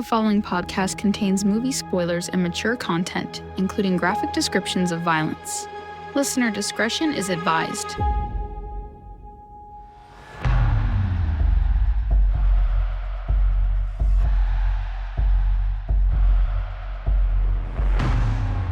the following podcast contains movie spoilers and mature content, including graphic descriptions of violence. Listener discretion is advised.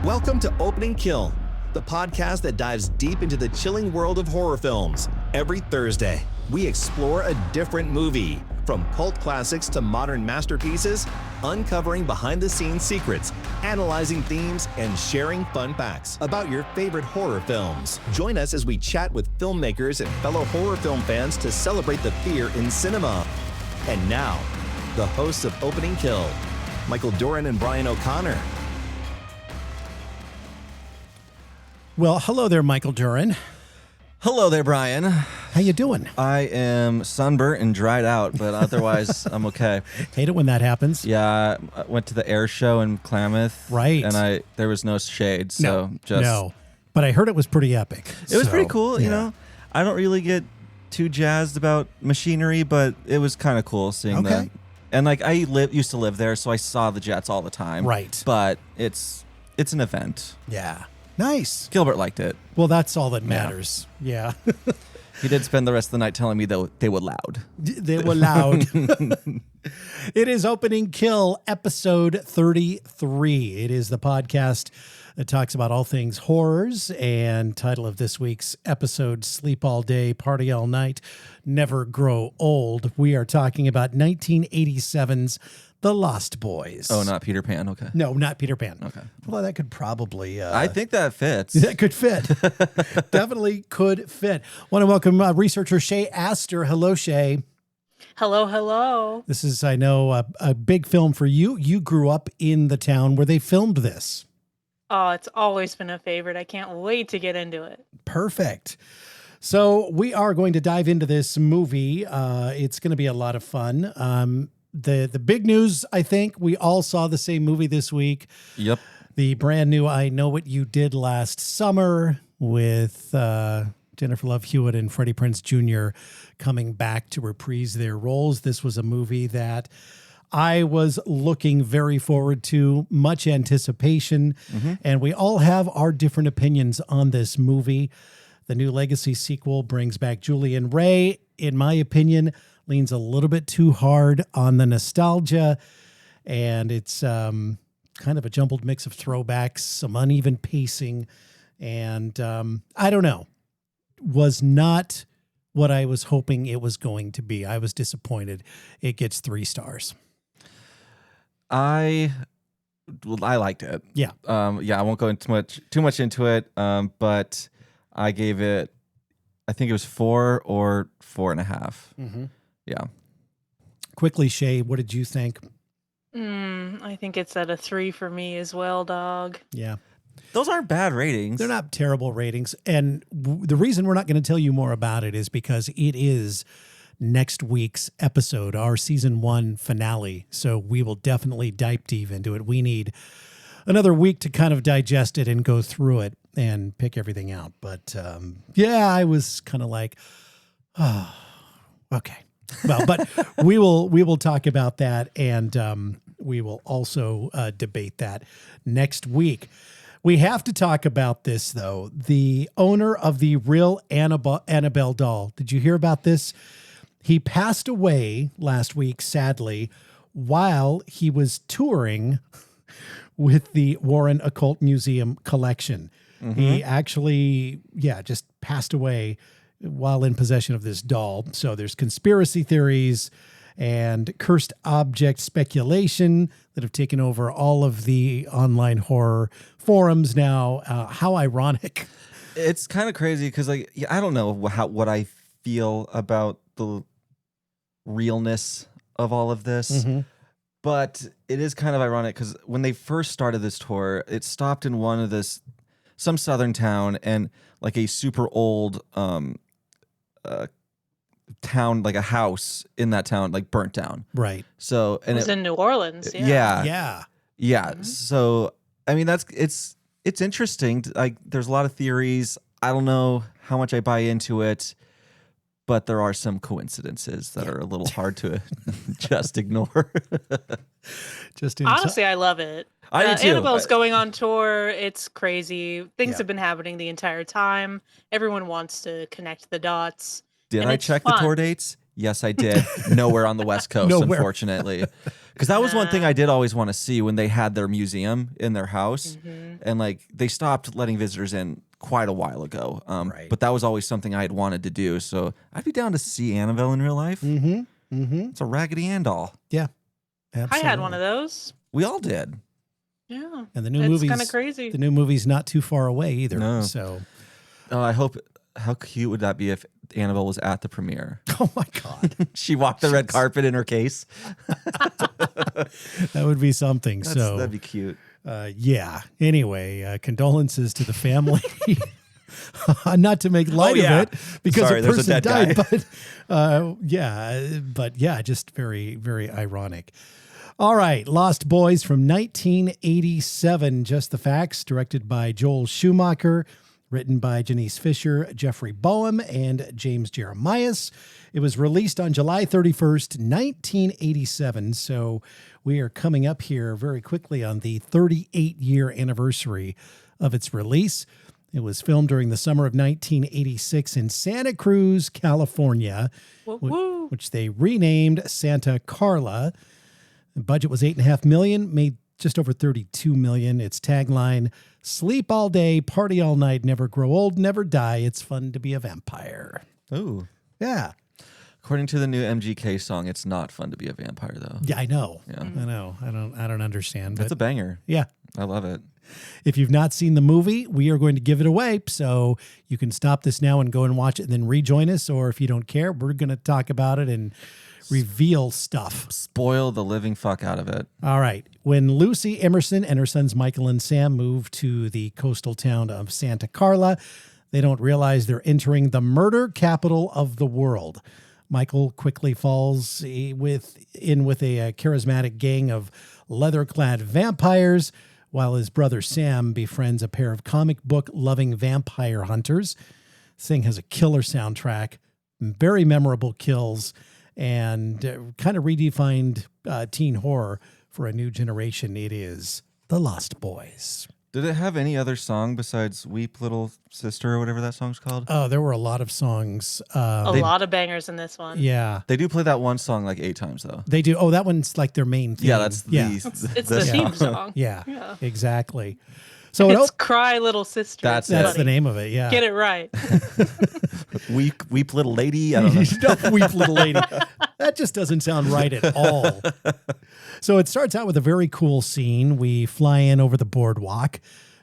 Welcome to Opening Kill, the podcast that dives deep into the chilling world of horror films. Every Thursday, we explore a different movie, from cult classics to modern masterpieces, uncovering behind-the-scenes secrets, analyzing themes, and sharing fun facts about your favorite horror films. Join us as we chat with filmmakers and fellow horror film fans to celebrate the fear in cinema. And now, the hosts of Opening Kill, Michael Doran and Brian O'Connor. Well, hello there, Michael Duran. Hello there, Brian. How you doing? I am sunburnt and dried out, but otherwise I'm okay. Hate it when that happens. Yeah, I went to the air show in Klamath. Right. And there was no shade, so no. But I heard it was pretty epic. It was pretty cool, you know. I don't really get too jazzed about machinery, but it was kind of cool seeing that. And like I used to live there, so I saw the jets all the time. Right. But it's an event. Yeah. Nice. Gilbert liked it. Well, that's all that matters. Yeah. He did spend the rest of the night telling me that they were loud. They were loud. It is Opening Kill, episode 33. It is the podcast that talks about all things horrors, and title of this week's episode, Sleep All Day, Party All Night, Never Grow Old. We are talking about 1987's The Lost Boys. Oh, not Peter Pan. Okay. No, not Peter Pan. Okay. Well, that could probably... I think that fits. That could fit. Definitely could fit. Want to welcome researcher Shay Astor. Hello, Shay. Hello, hello. This is, I know, a big film for you. You grew up in the town where they filmed this. Oh, it's always been a favorite. I can't wait to get into it. Perfect. So we are going to dive into this movie. It's going to be a lot of fun. The big news, I think, we all saw the same movie this week. Yep. The brand new I Know What You Did Last Summer with Jennifer Love Hewitt and Freddie Prinze Jr. coming back to reprise their roles. This was a movie that I was looking very forward to, much anticipation, and we all have our different opinions on this movie. The new Legacy sequel brings back Julian Ray. In my opinion, leans a little bit too hard on the nostalgia, and it's kind of a jumbled mix of throwbacks, some uneven pacing, and I don't know. Was not what I was hoping it was going to be. I was disappointed. It gets 3 stars. I liked it. Yeah. I won't go into too much into it. But I gave it, I think it was 4 or 4.5. Mm-hmm. Yeah. Quickly, Shay, what did you think? I think it's at a 3 for me as well, dog. Yeah. Those aren't bad ratings. They're not terrible ratings. And the reason we're not going to tell you more about it is because it is next week's episode, our season 1 finale. So we will definitely dive deep into it. We need another week to kind of digest it and go through it and pick everything out. But I was kind of like, oh, okay. Well, but we will talk about that, and we will also debate that next week. We have to talk about this, though. The owner of the real Annabelle doll. Did you hear about this? He passed away last week, sadly, while he was touring with the Warren Occult Museum collection. Mm-hmm. He actually, just passed away while in possession of this doll. So there's conspiracy theories and cursed object speculation that have taken over all of the online horror forums now. How ironic. It's kind of crazy because, I don't know what I feel about the realness of all of this, but it is kind of ironic because when they first started this tour, it stopped in some southern town, and like a super old town, like a house in that town, like burnt down. Right. So, and it was in New Orleans. Yeah. Mm-hmm. So, I mean, it's interesting. Like, there's a lot of theories. I don't know how much I buy into it, but there are some coincidences that are a little hard to just ignore. Just in Honestly, I love it. I do too. Annabelle's going on tour. It's crazy. Things Yeah. have been happening the entire time. Everyone wants to connect the dots. Did and I it's check fun. the tour dates? Yes, I did. Nowhere on the West Coast, Nowhere. unfortunately. Because that was one thing I did always want to see when they had their museum in their house. And like they stopped letting visitors in quite a while ago. Right. But that was always something I had wanted to do. So I'd be down to see Annabelle in real life. It's a Raggedy Ann doll. Yeah. I Absolutely. had one of those. We all did. Yeah. And the new It's movie's kind of crazy. The new movie's not too far away either. No. So, Oh, I hope. How cute would that be if Annabelle was at the premiere? oh my God, She walked the red carpet in her case. that would be something. That'd be cute. Yeah. Anyway, condolences to the family. Not to make light yeah. of it because Sorry, a there's a person dead died, guy. but yeah, just very, very ironic. All right, Lost Boys from 1987, Just the Facts, directed by Joel Schumacher, written by Janice Fisher, Jeffrey Boehm, and James Jeremias. It was released on July 31st, 1987, so we are coming up here very quickly on the 38-year anniversary of its release. It was filmed during the summer of 1986 in Santa Cruz, California, Woo-woo. which they renamed Santa Carla. The budget was $8.5 million, made just over $32 million. Its tagline, sleep all day, party all night, never grow old, never die. It's fun to be a vampire. Ooh. Yeah. According to the new MGK song, it's not fun to be a vampire, though. Yeah, I know. Yeah. I know. I don't understand. That's But a banger. yeah. I love it. If you've not seen the movie, we are going to give it away. So you can stop this now and go and watch it and then rejoin us. Or if you don't care, we're going to talk about it and reveal stuff. Spoil the living fuck out of it. All right. When Lucy Emerson and her sons Michael and Sam move to the coastal town of Santa Carla, they don't realize they're entering the murder capital of the world. Michael quickly falls with a charismatic gang of leather-clad vampires, while his brother Sam befriends a pair of comic book-loving vampire hunters. This thing has a killer soundtrack, very memorable kills, and kind of redefined teen horror for a new generation. It is The Lost Boys. Did it have any other song besides Weep Little Sister or whatever that song's called? Oh, there were a lot of songs. A lot of bangers in this one. Yeah. They do play that one song like 8 times, though. They do. Oh, that one's like their main theme. Yeah, that's It's the theme song. Yeah, exactly. So It's Cry Little Sister. That's that's buddy. the name of it. Yeah. Get it right. Weep Little Lady. I don't know. Don't weep, little lady. That just doesn't sound right at all. So it starts out with a very cool scene. We fly in over the boardwalk.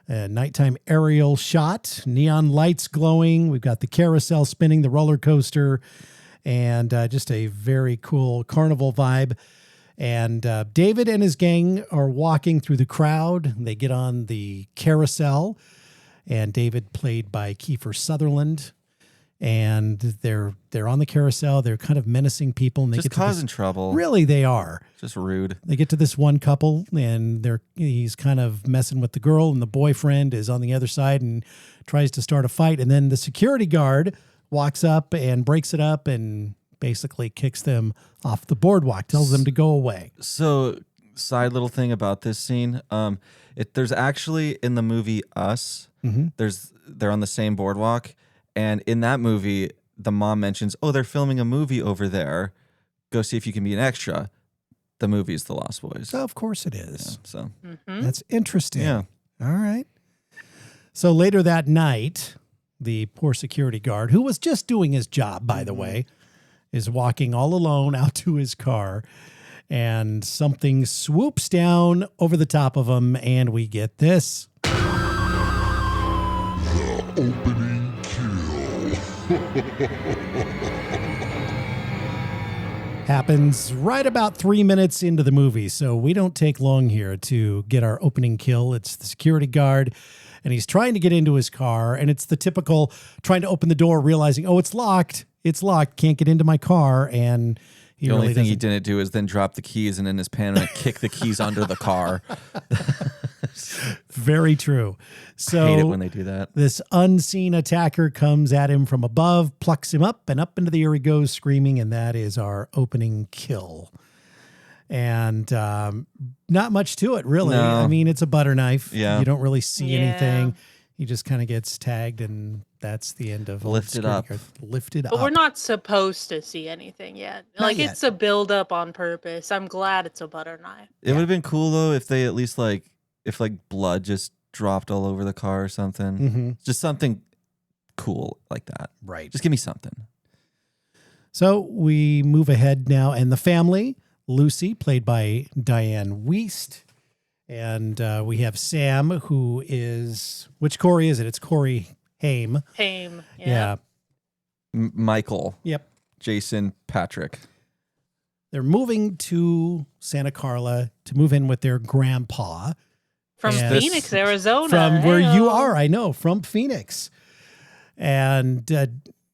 A nighttime aerial shot, neon lights glowing. We've got the carousel spinning, the roller coaster, and just a very cool carnival vibe. And David and his gang are walking through the crowd. They get on the carousel, and David, played by Kiefer Sutherland, and they're on the carousel. They're kind of menacing people, and they Just get to causing trouble. Really, they are. Just rude. They get to this one couple, and he's kind of messing with the girl, and the boyfriend is on the other side and tries to start a fight. And then the security guard walks up and breaks it up and basically kicks them off the boardwalk, tells them to go away. So, side little thing about this scene, there's actually in the movie Us, they're on the same boardwalk, and in that movie, the mom mentions, "Oh, they're filming a movie over there. Go see if you can be an extra." The movie is The Lost Boys. So of course it is. Yeah, so That's interesting. yeah, All right. So later that night, the poor security guard, who was just doing his job, by the way, is walking all alone out to his car, and something swoops down over the top of him, and we get this. Opening kill. Happens right about 3 minutes into the movie, so we don't take long here to get our opening kill. It's the security guard, and he's trying to get into his car, and it's the typical trying to open the door, realizing, oh, it's locked, can't get into my car, and he the only really thing he doesn't. didn't do is then drop the keys and in his panic kick the keys under the car. Very true. So Hate it when they do that. this unseen attacker comes at him from above, plucks him up, and up into the air he goes screaming, and that is our opening kill. And not much to it, really. No. I mean, it's a butter knife. Yeah. You don't really see Yeah. anything. He just kind of gets tagged, and that's the end of Lifted up. Lifted But up. we're not supposed to see anything yet. Not Like yet. it's a build up on purpose. I'm glad it's a butter knife. It would have been cool though if they at least if blood just dropped all over the car or something. Mm-hmm. Just something cool like that. Right. Just give me something. So we move ahead now, and the family, Lucy, played by Diane Wiest. And we have Sam, who is, which Corey is it? It's Corey Haim. Haim. Yeah. Michael. Yep. Jason Patrick. They're moving to Santa Carla to move in with their grandpa. From And Phoenix, Arizona. From where you Hey-o. are, I know, from Phoenix. And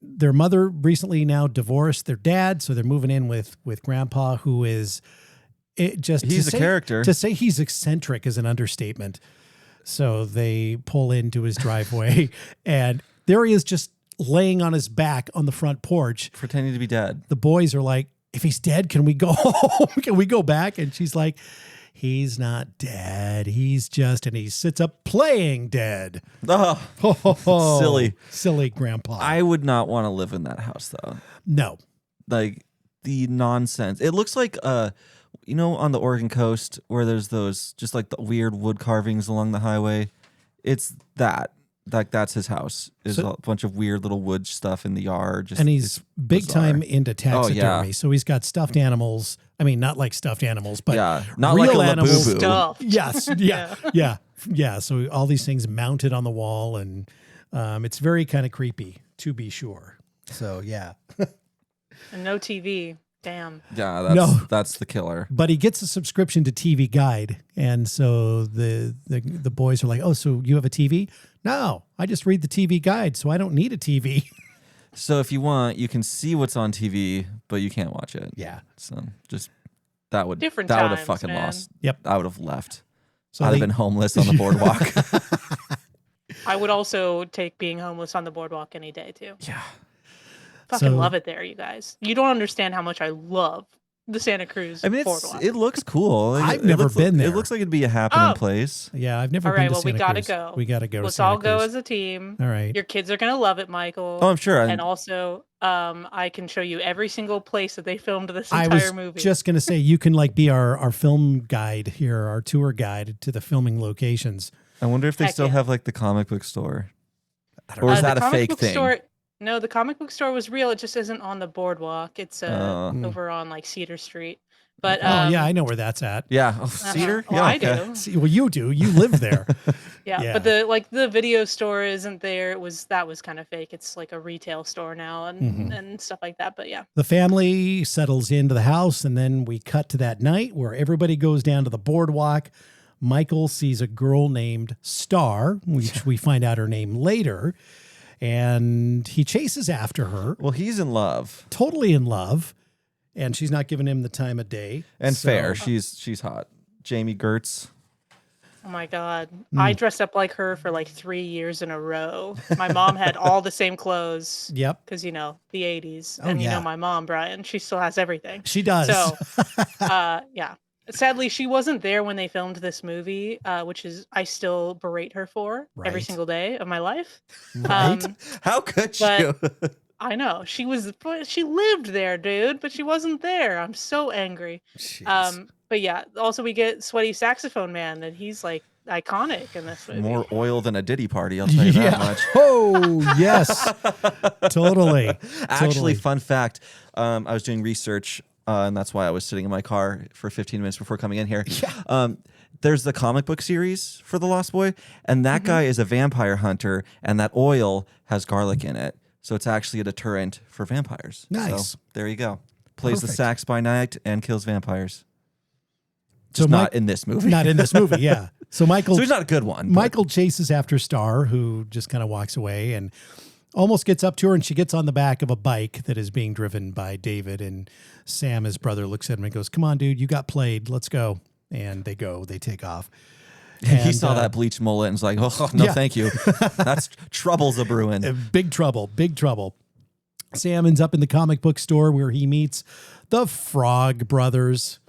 their mother recently now divorced their dad, so they're moving in with grandpa, who is He's a character. To say he's eccentric is an understatement. So they pull into his driveway, and there he is, just laying on his back on the front porch. Pretending to be dead. The boys are like, if he's dead, can we go home? Can we go back? And she's like, he's not dead. He's just, and he sits up playing dead. Oh, silly. Silly grandpa. I would not want to live in that house though. No. Like the nonsense. It looks like on the Oregon coast where there's those just like the weird wood carvings along the highway. It's that. Like that's his house. There's a bunch of weird little wood stuff in the yard. And he's big bizarre. time into taxidermy. Oh, yeah. So he's got stuffed animals. I mean, not like stuffed animals, but not real like a animals. Labubu. Stuff. Yes. Yeah. So all these things mounted on the wall, and it's very kind of creepy, to be sure. So yeah. And no TV. Damn. Yeah, that's the killer. But he gets a subscription to TV Guide, and so the boys are like, "Oh, so you have a TV?" No, I just read the TV Guide, so I don't need a TV. So if you want, you can see what's on TV, but you can't watch it. Yeah. So just that would Different that would have times, fucking man. lost. Yep. I would have left. So I'd have been homeless on the boardwalk. I would also take being homeless on the boardwalk any day too. Yeah. Fucking So- love it there, you guys. You don't understand how much I love the Santa Cruz I mean, boardwalk. it looks cool. Like, I've it never looks been like, there. It looks like it'd be a happening Oh. place. Yeah, I've never All been right, to well, we Santa gotta Cruz. go. We gotta go. to Let's Santa all go Cruz. as a team. All right. Your kids are gonna love it, Michael. Oh, I'm sure. And also, I can show you every single place that they filmed this I entire was movie. just gonna say you can be our film guide here, our tour guide to the filming locations. I wonder if they Heck still yeah. have like the comic book store. Or is The that a comic fake book thing? Store, no, the comic book store was real. It just isn't on the boardwalk. It's over on like Cedar Street. But Oh yeah, I know where that's at. Yeah. Oh, Cedar? Well, Yeah. I okay. do. See, well, you do. You live there. Yeah, Yeah. but the video store isn't there. That was kind of fake. It's like a retail store now and stuff like that. But yeah, The family settles into the house, and then we cut to that night where everybody goes down to the boardwalk. Michael sees a girl named Star, which we find out her name later, and he chases after her, Well, he's in love. totally in love, and she's not giving him the time of day. And So- fair. She's hot. Jamie Gertz. oh my god, I dressed up like her for like 3 years in a row. My mom had all the same clothes. Yep, Because the 80s, Oh, and yeah. my mom, Brian, she still has everything. she does. So, yeah. Sadly, she wasn't there when they filmed this movie, which is I still berate her for every Right. single day of my life. Right? How could but- you? I know she lived there, dude, but she wasn't there. I'm so angry. Jeez. But yeah, also we get Sweaty Saxophone Man, and he's like iconic in this movie. More oil than a Diddy party, I'll tell you that much. Oh, yes. Totally. Actually, Totally. fun fact, I was doing research, and that's why I was sitting in my car for 15 minutes before coming in here. There's the comic book series for The Lost Boy, and that guy is a vampire hunter, and that oil has garlic in it. So it's actually a deterrent for vampires. Nice. So there you go. Plays the Perfect. sax by night and kills vampires. So Just Mike- not in this movie. Not in this movie, yeah. So Michael So he's not a good one. but- Michael chases after Star, who just kind of walks away and almost gets up to her, and she gets on the back of a bike that is being driven by David. And Sam, his brother, looks at him and goes, "Come on, dude, you got played. Let's go." And they take off. he And, saw that bleached mullet and was like, oh, no, Yeah. thank you. That's trouble's a brewing. Big trouble, big trouble. Sam ends up in the comic book store where he meets the Frog Brothers.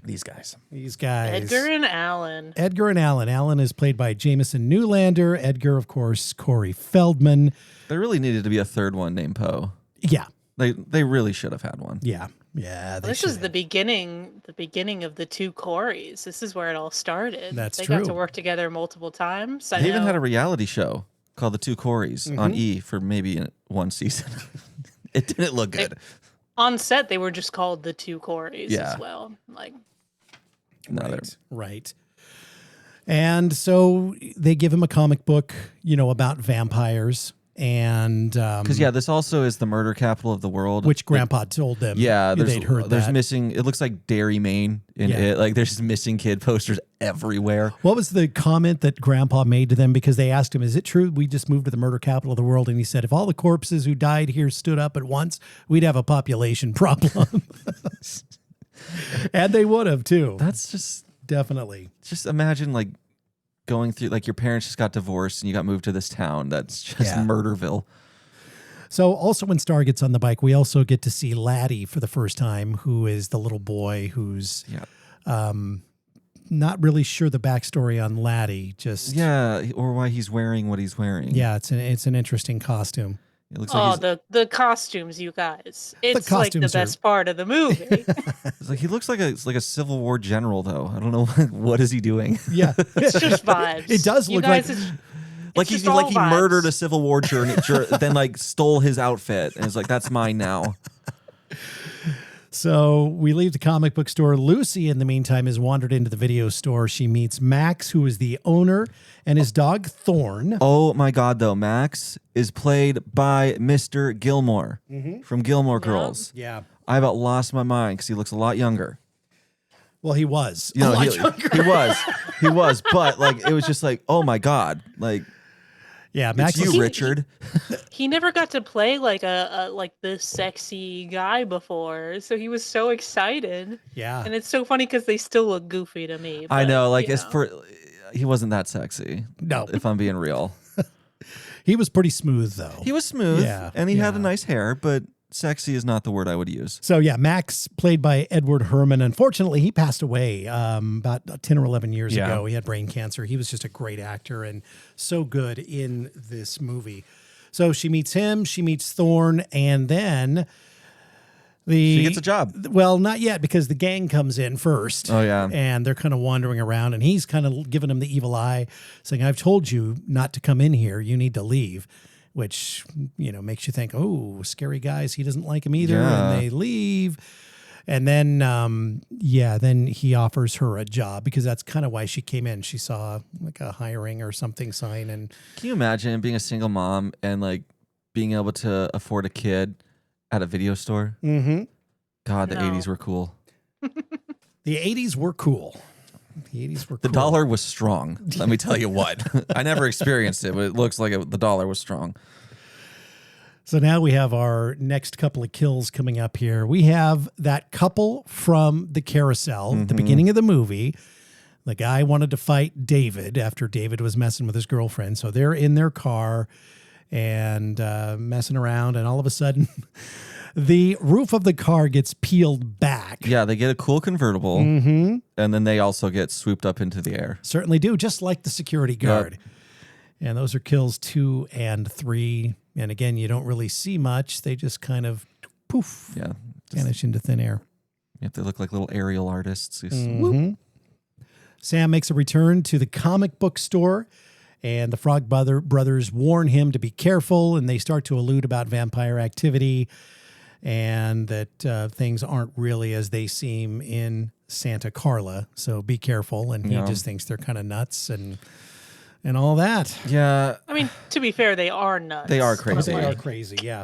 These guys. These guys. Edgar and Alan. Edgar and Alan. Alan is played by Jameson Newlander. Edgar, of course, Corey Feldman. There really needed to be a third one named Poe. Yeah. They really should have had one. Yeah. Yeah. This is the beginning of the two Coreys. This is where it all started. That's they true. got to work together multiple times. They even had a reality show called The Two Coreys on Mm-hmm. E for maybe one season. It didn't look good. On set, they were just called the two Coreys Yeah. as well. Like, Right. And so they give him a comic book, about vampires. And Because this also is the murder capital of the world. which Grandpa told them. Yeah, they'd heard there's that. missing. It looks like Dairy Maine in Yeah. it. Like there's missing kid posters everywhere. What was the comment that Grandpa made to them? Because they asked him, is it true we just moved to the murder capital of the world? And he said, if all the corpses who died here stood up at once, we'd have a population problem. And they would have, too. That's Definitely. just imagine like going through like your parents just got divorced and you got moved to this town. That's just Yeah. Murderville. So also when Star gets on the bike, we also get to see Laddie for the first time, who is the little boy who's not really sure the backstory on Laddie. Just or why he's wearing what he's wearing. yeah, it's an interesting costume. It looks like the costumes, you guys. It's like the costumes are- best part of the movie. it's like he looks like a Civil War general though. I don't know what is he doing. Yeah, It's just vibes. It does You look guys, like- it's Like just he all vibes. murdered a Civil War then like stole his outfit and is like, that's mine now. So we leave the comic book store. Lucy, in the meantime, has wandered into the video store. She meets Max, who is the owner, and his dog Thorn. Oh my God, though, Max is played by Mr. Gilmore from Gilmore Girls. Yeah. I about lost my mind because he looks a lot younger. Well, he was. You know, he was, but like it was just like, oh my God, like Yeah, Max. it's you, He- Richard. He never got to play like like this sexy guy before, so he was so excited. Yeah. And it's so funny because they still look goofy to me. I but, know, like you it's he wasn't that sexy. No. If I'm being real, He was pretty smooth, though. he was smooth, Yeah, and he had a yeah. nice hair, but sexy is not the word I would use. So, yeah, Max, played by Edward Herman. Unfortunately, he passed away about 10 or 11 years Yeah. ago. He had brain cancer. He was just a great actor and so good in this movie. So she meets him, she meets Thorn, and then She gets a job. Well, not yet, because the gang comes in first. Oh, yeah. And they're kind of wandering around, and he's kind of giving him the evil eye, saying, I've told you not to come in here. You need to leave, which, makes you think, oh, scary guys. He doesn't like him either. Yeah. And they leave. And then, then he offers her a job, because that's kind of why she came in. She saw like a hiring or something sign. And Can you imagine being a single mom and like being able to afford a kid at a video store? mm-hmm. God, the No. 80s were cool. The 80s were cool. The 80s were The cool. dollar was strong. Let me tell you what. I never experienced it, but it looks like the dollar was strong. So now we have our next couple of kills coming up here. We have that couple from the carousel at the beginning of the movie. The guy wanted to fight David after David was messing with his girlfriend. So they're in their car and messing around. And all of a sudden, the roof of the car gets peeled back. Yeah, they get a cool convertible, and then they also get swooped up into the air. Certainly do, just like the security guard. And those are kills 2 and 3. And again, you don't really see much. They just kind of poof, Yeah, vanish into thin air. you have to look like little aerial artists. Sam makes a return to the comic book store, and the Frog brothers warn him to be careful, and they start to allude about vampire activity and that things aren't really as they seem in Santa Carla. So be careful. And he Yeah. just thinks they're kind of nuts and all that. Yeah, I mean, to be fair, they are nuts. They are But crazy. they are crazy, yeah.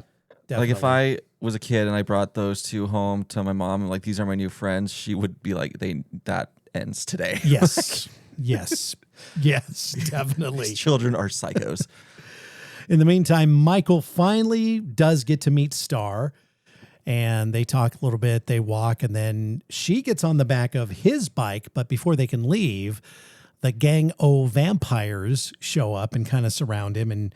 like if Definitely. I was a kid and I brought those two home to my mom, and like these are my new friends, she would be like, that ends today. Yes. Yes. Yes, definitely. These children are psychos. In the meantime, Michael finally does get to meet Star, and they talk a little bit. They walk, and then she gets on the back of his bike. But before they can leave, the gang o' vampires show up and kind of surround him. And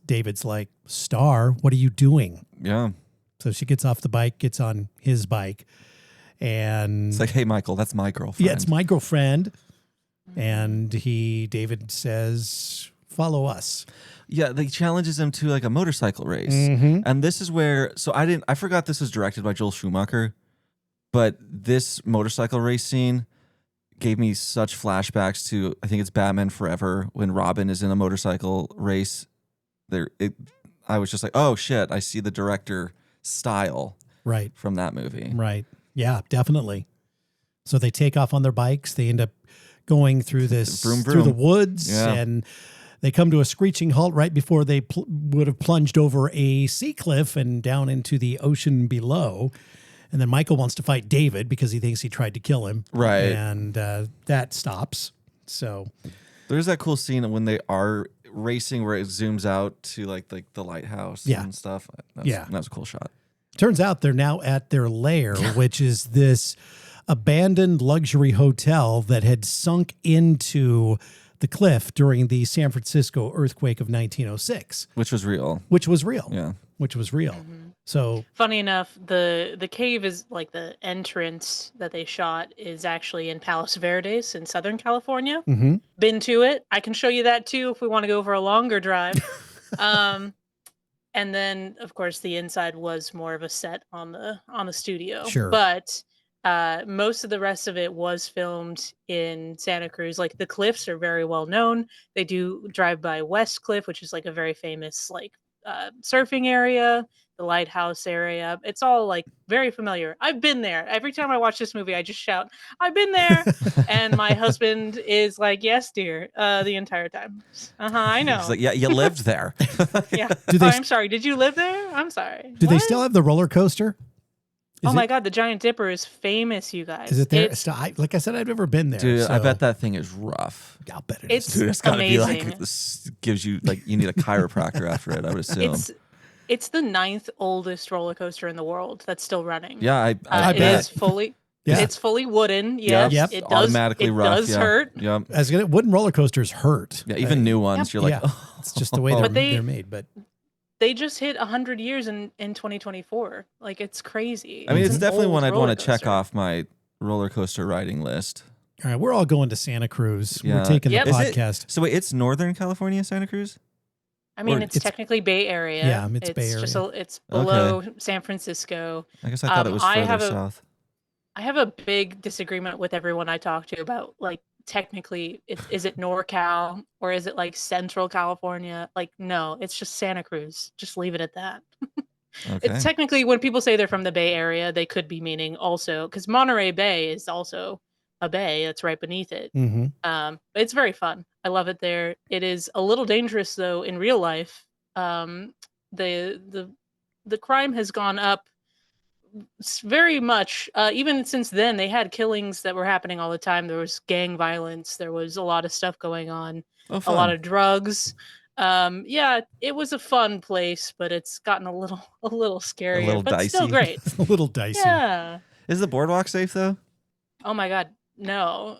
David's like, Star, what are you doing? Yeah. So she gets off the bike, gets on his bike, And It's like, hey, Michael, that's my girlfriend. yeah, it's my girlfriend. And David says, follow us. Yeah, they challenges him to like a motorcycle race. Mm-hmm. And this is where, so I forgot this was directed by Joel Schumacher, but this motorcycle race scene gave me such flashbacks to, I think it's Batman Forever, when Robin is in a motorcycle race. I was just like, oh shit, I see the director style Right. from that movie. Right. Yeah, definitely. So they take off on their bikes. They end up going through this, Vroom, through the vroom. woods, Yeah. and they come to a screeching halt right before they would have plunged over a sea cliff and down into the ocean below. And then Michael wants to fight David because he thinks he tried to kill him. Right. And that stops. So There's that cool scene when they are racing where it zooms out to like the lighthouse Yeah. and stuff. Yeah. That's a cool shot. turns out they're now at their lair, which is this abandoned luxury hotel that had sunk into the cliff during the San Francisco earthquake of 1906, Which was real. which was real. Yeah. Which was real. So Funny enough, the cave is like the entrance that they shot is actually in Palos Verdes in Southern California. mhm. Been to it. I can show you that too if we want to go for a longer drive. And then of course the inside was more of a set on the studio. Sure. But most of the rest of it was filmed in Santa Cruz. Like the cliffs are very well known. They do drive by West Cliff, which is like a very famous like surfing area, the lighthouse area. It's all like very familiar. I've been there. Every time I watch this movie, I just shout, "I've been there!" And my husband is like, "Yes, dear," the entire time. I know. It's like, yeah, you lived there. Yeah. Do they I'm sorry. Did you live there? I'm sorry. Do they What? still have the roller coaster? Oh Is my it- God, the Giant Dipper is famous, you guys. Is it there? It's, Like I said, I've never been there. Dude, I so bet that thing is rough. I'll bet it is. it's Dude, it's gotta be amazing. like, this gives you, like, you need a chiropractor after it, I would assume. It's the 9th oldest roller coaster in the world that's still running. Yeah, I It bet. is fully. Yeah. It's fully wooden. Yes, Yep. it does. Automatically it rough. does yeah. hurt. Yep. As good, wooden roller coasters hurt. Yeah, even new ones, you're like, yeah, oh. it's just the way they're, But they're made. But They just hit 100 years in 2024. Like it's crazy. I mean, it's an definitely old one I'd roller want to check coaster. off my roller coaster riding list. all right, we're all going to Santa Cruz. Yeah. We're taking Yep. the Is it- podcast. So wait, it's Northern California, Santa Cruz? I mean, or it's it's- technically Bay Area. Yeah, it's Bay Just Area. it's below San Francisco. I guess I thought it was I further have a- south. I have a big disagreement with everyone I talk to about like technically is it NorCal or is it like Central California? Like no, it's just Santa Cruz. Just leave it at that. Okay. It's technically when people say they're from the Bay Area, they could be meaning also because Monterey Bay is also a bay that's right beneath it. Mm-hmm. But it's very fun. I love it there. It is a little dangerous though in real life. The crime has gone up very much. Even since then, they had killings that were happening all the time. There was gang violence. There was a lot of stuff going on. Oh, A lot fun. of drugs. Yeah, it was a fun place, but it's gotten a little scarier. little but still dicey. great. a little dicey. Yeah. Is the boardwalk safe, though? Oh my God, no.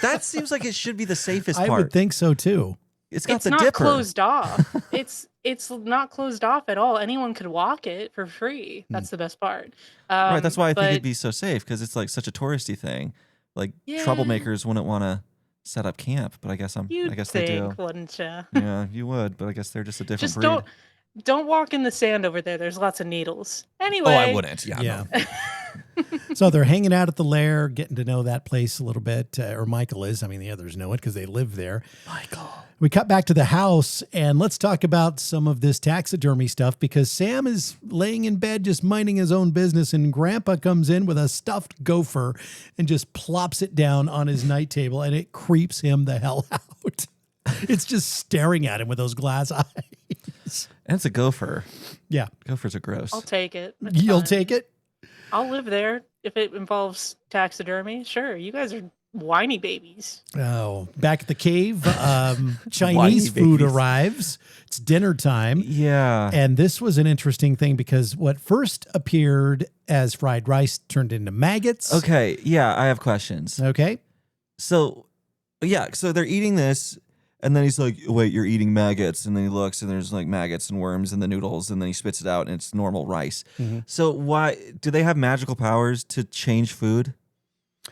That seems like it should be the safest I part. would think so too. It's got It's the not dipper. closed off. It's not closed off at all. Anyone could walk it for free. That's the best part. Right, that's why I think it'd but- be so safe, because it's like such a touristy thing. Like, Yeah. troublemakers wouldn't want to set up camp, but I guess You'd I guess they think, do. wouldn't you? Yeah, you would, but I guess they're just a different Just breed. don't walk in the sand over there. There's lots of needles. Anyway. Oh, I wouldn't. Yeah. Yeah. No. So they're hanging out at the lair, getting to know that place a little bit, or Michael is. I mean, the others know it because they live there. Michael. We cut back to the house, and let's talk about some of this taxidermy stuff because Sam is laying in bed just minding his own business, and Grandpa comes in with a stuffed gopher and just plops it down on his night table, and it creeps him the hell out. It's just staring at him with those glass eyes. And it's a gopher. Yeah. Gophers are gross. I'll take it. It's You'll fine. take it? I'll live there if it involves taxidermy. Sure. You guys are whiny babies. Oh, back at the cave, Chinese Whiny food babies. arrives. It's dinner time. Yeah. And this was an interesting thing because what first appeared as fried rice turned into maggots. Okay. Yeah, I have questions. Okay. So, yeah, so they're eating this, And then he's like, wait, you're eating maggots. And then he looks and there's like maggots and worms in the noodles. And then he spits it out and it's normal rice. Mm-hmm. So why do they have magical powers to change food?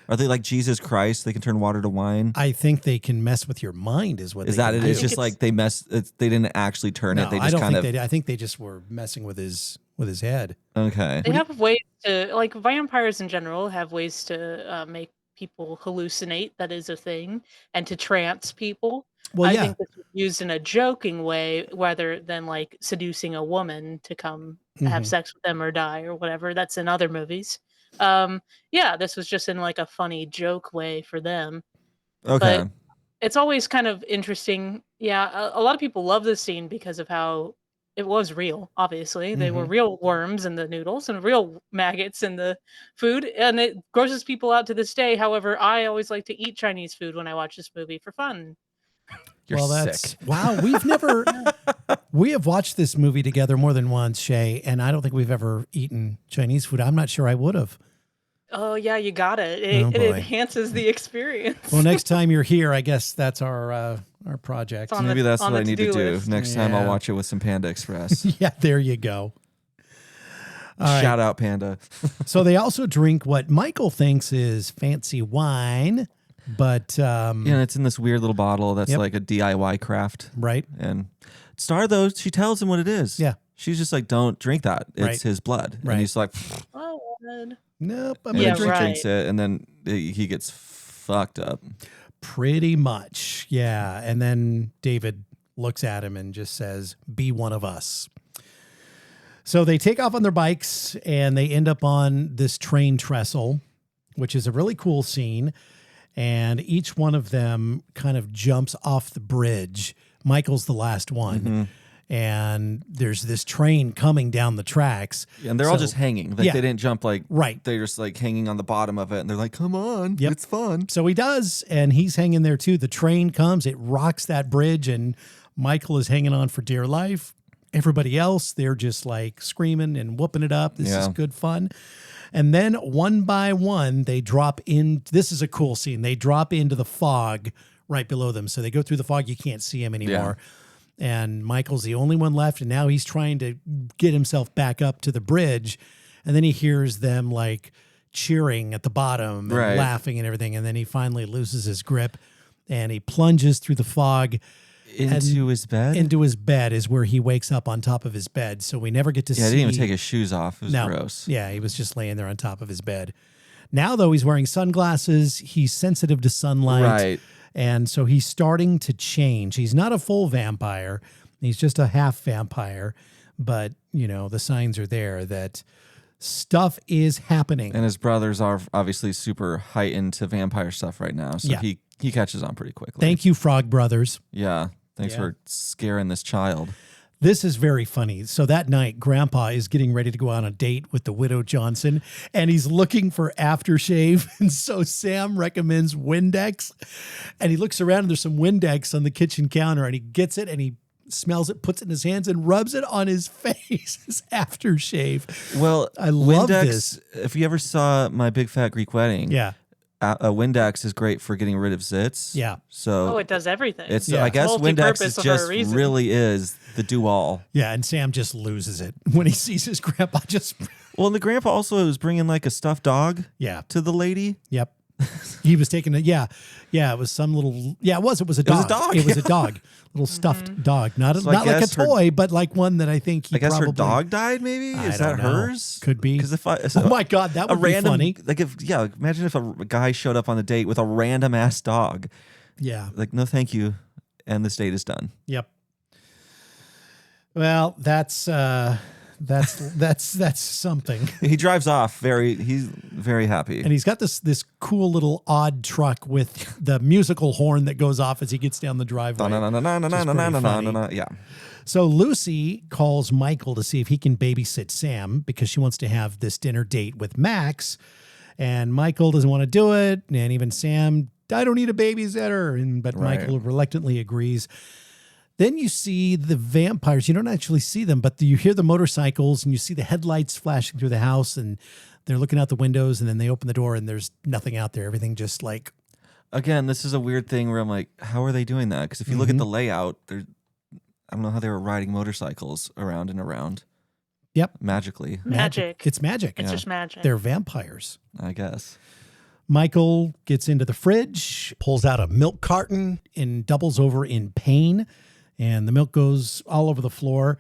Are they like Jesus Christ? They can turn water to wine? I think they can mess with your mind is what Is they that can it? do. It's just like they didn't actually turn No, it. They I just don't kind think of. they did. I think they just were messing with his head. Okay. They have ways to, like, vampires in general have ways to make people hallucinate. That is a thing, and to trance people. Well, I yeah. think this was used in a joking way rather than like seducing a woman to come have Mhm. sex with them or die or whatever. That's in other movies. Yeah, this was just in like a funny joke way for them. Okay. But it's always kind of interesting. Yeah, a lot of people love this scene because of how it was real. Obviously, they were Mhm. real worms in the noodles and real maggots in the food, and it grosses people out to this day. However, I always like to eat Chinese food when I watch this movie for fun. You're Well, sick. wow. We have watched this movie together more than once, Shay, and I don't think we've ever eaten Chinese food. I'm not sure I would have. Oh yeah, you got it. Oh, It boy. enhances the experience. Well, next time you're here, I guess that's our project. It's on Maybe that's on what the I need to to-do do. list. Next time I'll Yeah. watch it with some Panda Express. Yeah, there you go. All right. Shout out Panda. So they also drink what Michael thinks is fancy wine, but Yeah, and it's in this weird little bottle that's Yep. like a DIY craft. right. And Star, though, she tells him what it is. Yeah. She's just like, don't drink that. It's Right. his blood. Right. And he's like, Oh, good. Nope, I'm and gonna Yeah, then she drink right. drinks it, and then he gets fucked up. pretty much. Yeah, and then David looks at him and just says, "Be one of us." So they take off on their bikes and they end up on this train trestle, which is a really cool scene. And each one of them kind of jumps off the bridge. Michael's the last one. Mm-hmm. And there's this train coming down the tracks. And they're all So- just hanging. Like yeah. they didn't jump like Right. they're just like hanging on the bottom of it, and they're like, "Come on, Yep. it's fun." So he does, and he's hanging there too. The train comes, it rocks that bridge, and Michael is hanging on for dear life. Everybody else, they're just like screaming and whooping it up. This is Yeah. good fun. And then one by one, they drop in. This is a cool scene. They drop into the fog right below them. So they go through the fog. You can't see him anymore. And Michael's the only one left. And now he's trying to get himself back up to the bridge. And then he hears them like cheering at the bottom and Right. laughing and everything. And then he finally loses his grip and he plunges through the fog Into his bed. into his bed is where he wakes up on top of his bed. So we never get to see. Yeah, he didn't even take his shoes off. It was No. gross. Yeah, he was just laying there on top of his bed. Now, though, he's wearing sunglasses. He's sensitive to sunlight. Right. And so he's starting to change. He's not a full vampire. He's just a half vampire. But, you know, the signs are there that stuff is happening. And his brothers are obviously super heightened to vampire stuff right now, so Yeah. he catches on pretty quickly. Thank you, Frog Brothers. Yeah. Thanks Yeah. for scaring this child. This is very funny. So that night, Grandpa is getting ready to go on a date with the widow Johnson, and he's looking for aftershave. And so Sam recommends Windex, and he looks around, and there's some Windex on the kitchen counter, and he gets it, and he smells it, puts it in his hands, and rubs it on his face as aftershave. Well, I love Windex, this. If you ever saw My Big Fat Greek Wedding, Yeah, a Windex is great for getting rid of zits. yeah, So Oh, it does everything. it's Yeah. I guess Windex Multi-purpose is for a just reason. really is the do all. yeah. And Sam just loses it when he sees his grandpa just, Well, and the grandpa also was bringing like a stuffed dog yeah, to the lady. yep. He was taking it. Yeah, yeah. It was some little. Yeah, it was. It was a It was dog. a dog. It was a dog. Little stuffed dog. Not So I not like a guess her- toy, but like one that I think he I guess probably. her dog died. Maybe I is don't that know. hers? Could be. Because if I Oh my God, that a would be random funny. like if imagine if a guy showed up on a date with a random ass dog. Yeah. Like no, thank you, and this date is done. Yep. Well, that's something. He drives off he's very happy. And he's got this cool little odd truck with the musical horn that goes off as he gets down the driveway. funny. Yeah. So Lucy calls Michael to see if he can babysit Sam because she wants to have this dinner date with Max. And Michael doesn't want to do it. And even Sam, I don't need a babysitter. But Right. Michael reluctantly agrees. Then you see the vampires. You don't actually see them, but you hear the motorcycles and you see the headlights flashing through the house and they're looking out the windows and then they open the door and there's nothing out there. Everything just like again, this is a weird thing where I'm like, how are they doing that? Because if you look at the layout, I don't know how they were riding motorcycles around and around. Yep. Magically. Magic. It's magic. It's just magic. They're vampires. I guess. Michael gets into the fridge, pulls out a milk carton, and doubles over in pain. And the milk goes all over the floor.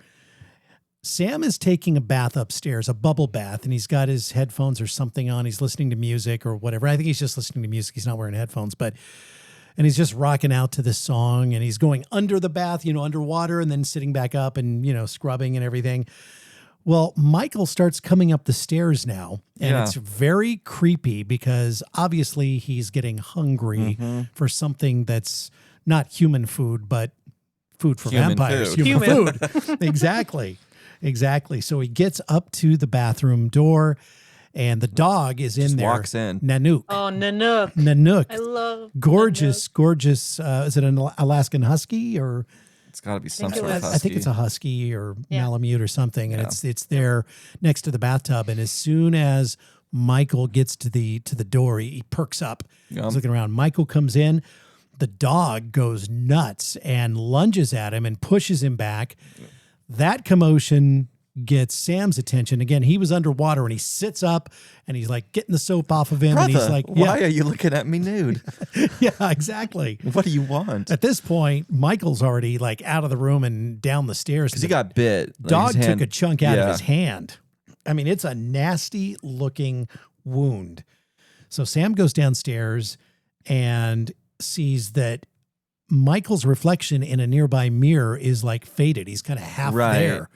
Sam is taking a bath upstairs, a bubble bath, and he's got his headphones or something on. He's listening to music or whatever. I think he's just listening to music. He's not wearing headphones, and he's just rocking out to this song, and he's going under the bath, underwater, and then sitting back up and, scrubbing and everything. Well, Michael starts coming up the stairs now, and it's very creepy because obviously he's getting hungry for something that's not human food, but food for Human vampires. food. Human food. Exactly. So he gets up to the bathroom door, and the dog is in there. Walks in. Nanook. Oh, Nanook. Nanook. I love Gorgeous. Is it an Alaskan Husky or... It's got to be some think it sort of was- husky. I think it's a husky or Yeah. Malamute or something, and it's there next to the bathtub. And as soon as Michael gets to the door, he perks up. Yum. He's looking around. Michael comes in. The dog goes nuts and lunges at him and pushes him back. That commotion gets Sam's attention. Again, he was underwater, and he sits up and he's like getting the soap off of him. Brother, And he's like, why are you looking at me nude? yeah, exactly. What do you want? At this point, Michael's already like out of the room and down the stairs. Because he got bit. Like, Dog his hand- took a chunk out of Yeah. his hand. I mean, it's a nasty looking wound. So Sam goes downstairs and sees that Michael's reflection in a nearby mirror is like faded. He's kind of half Right. there.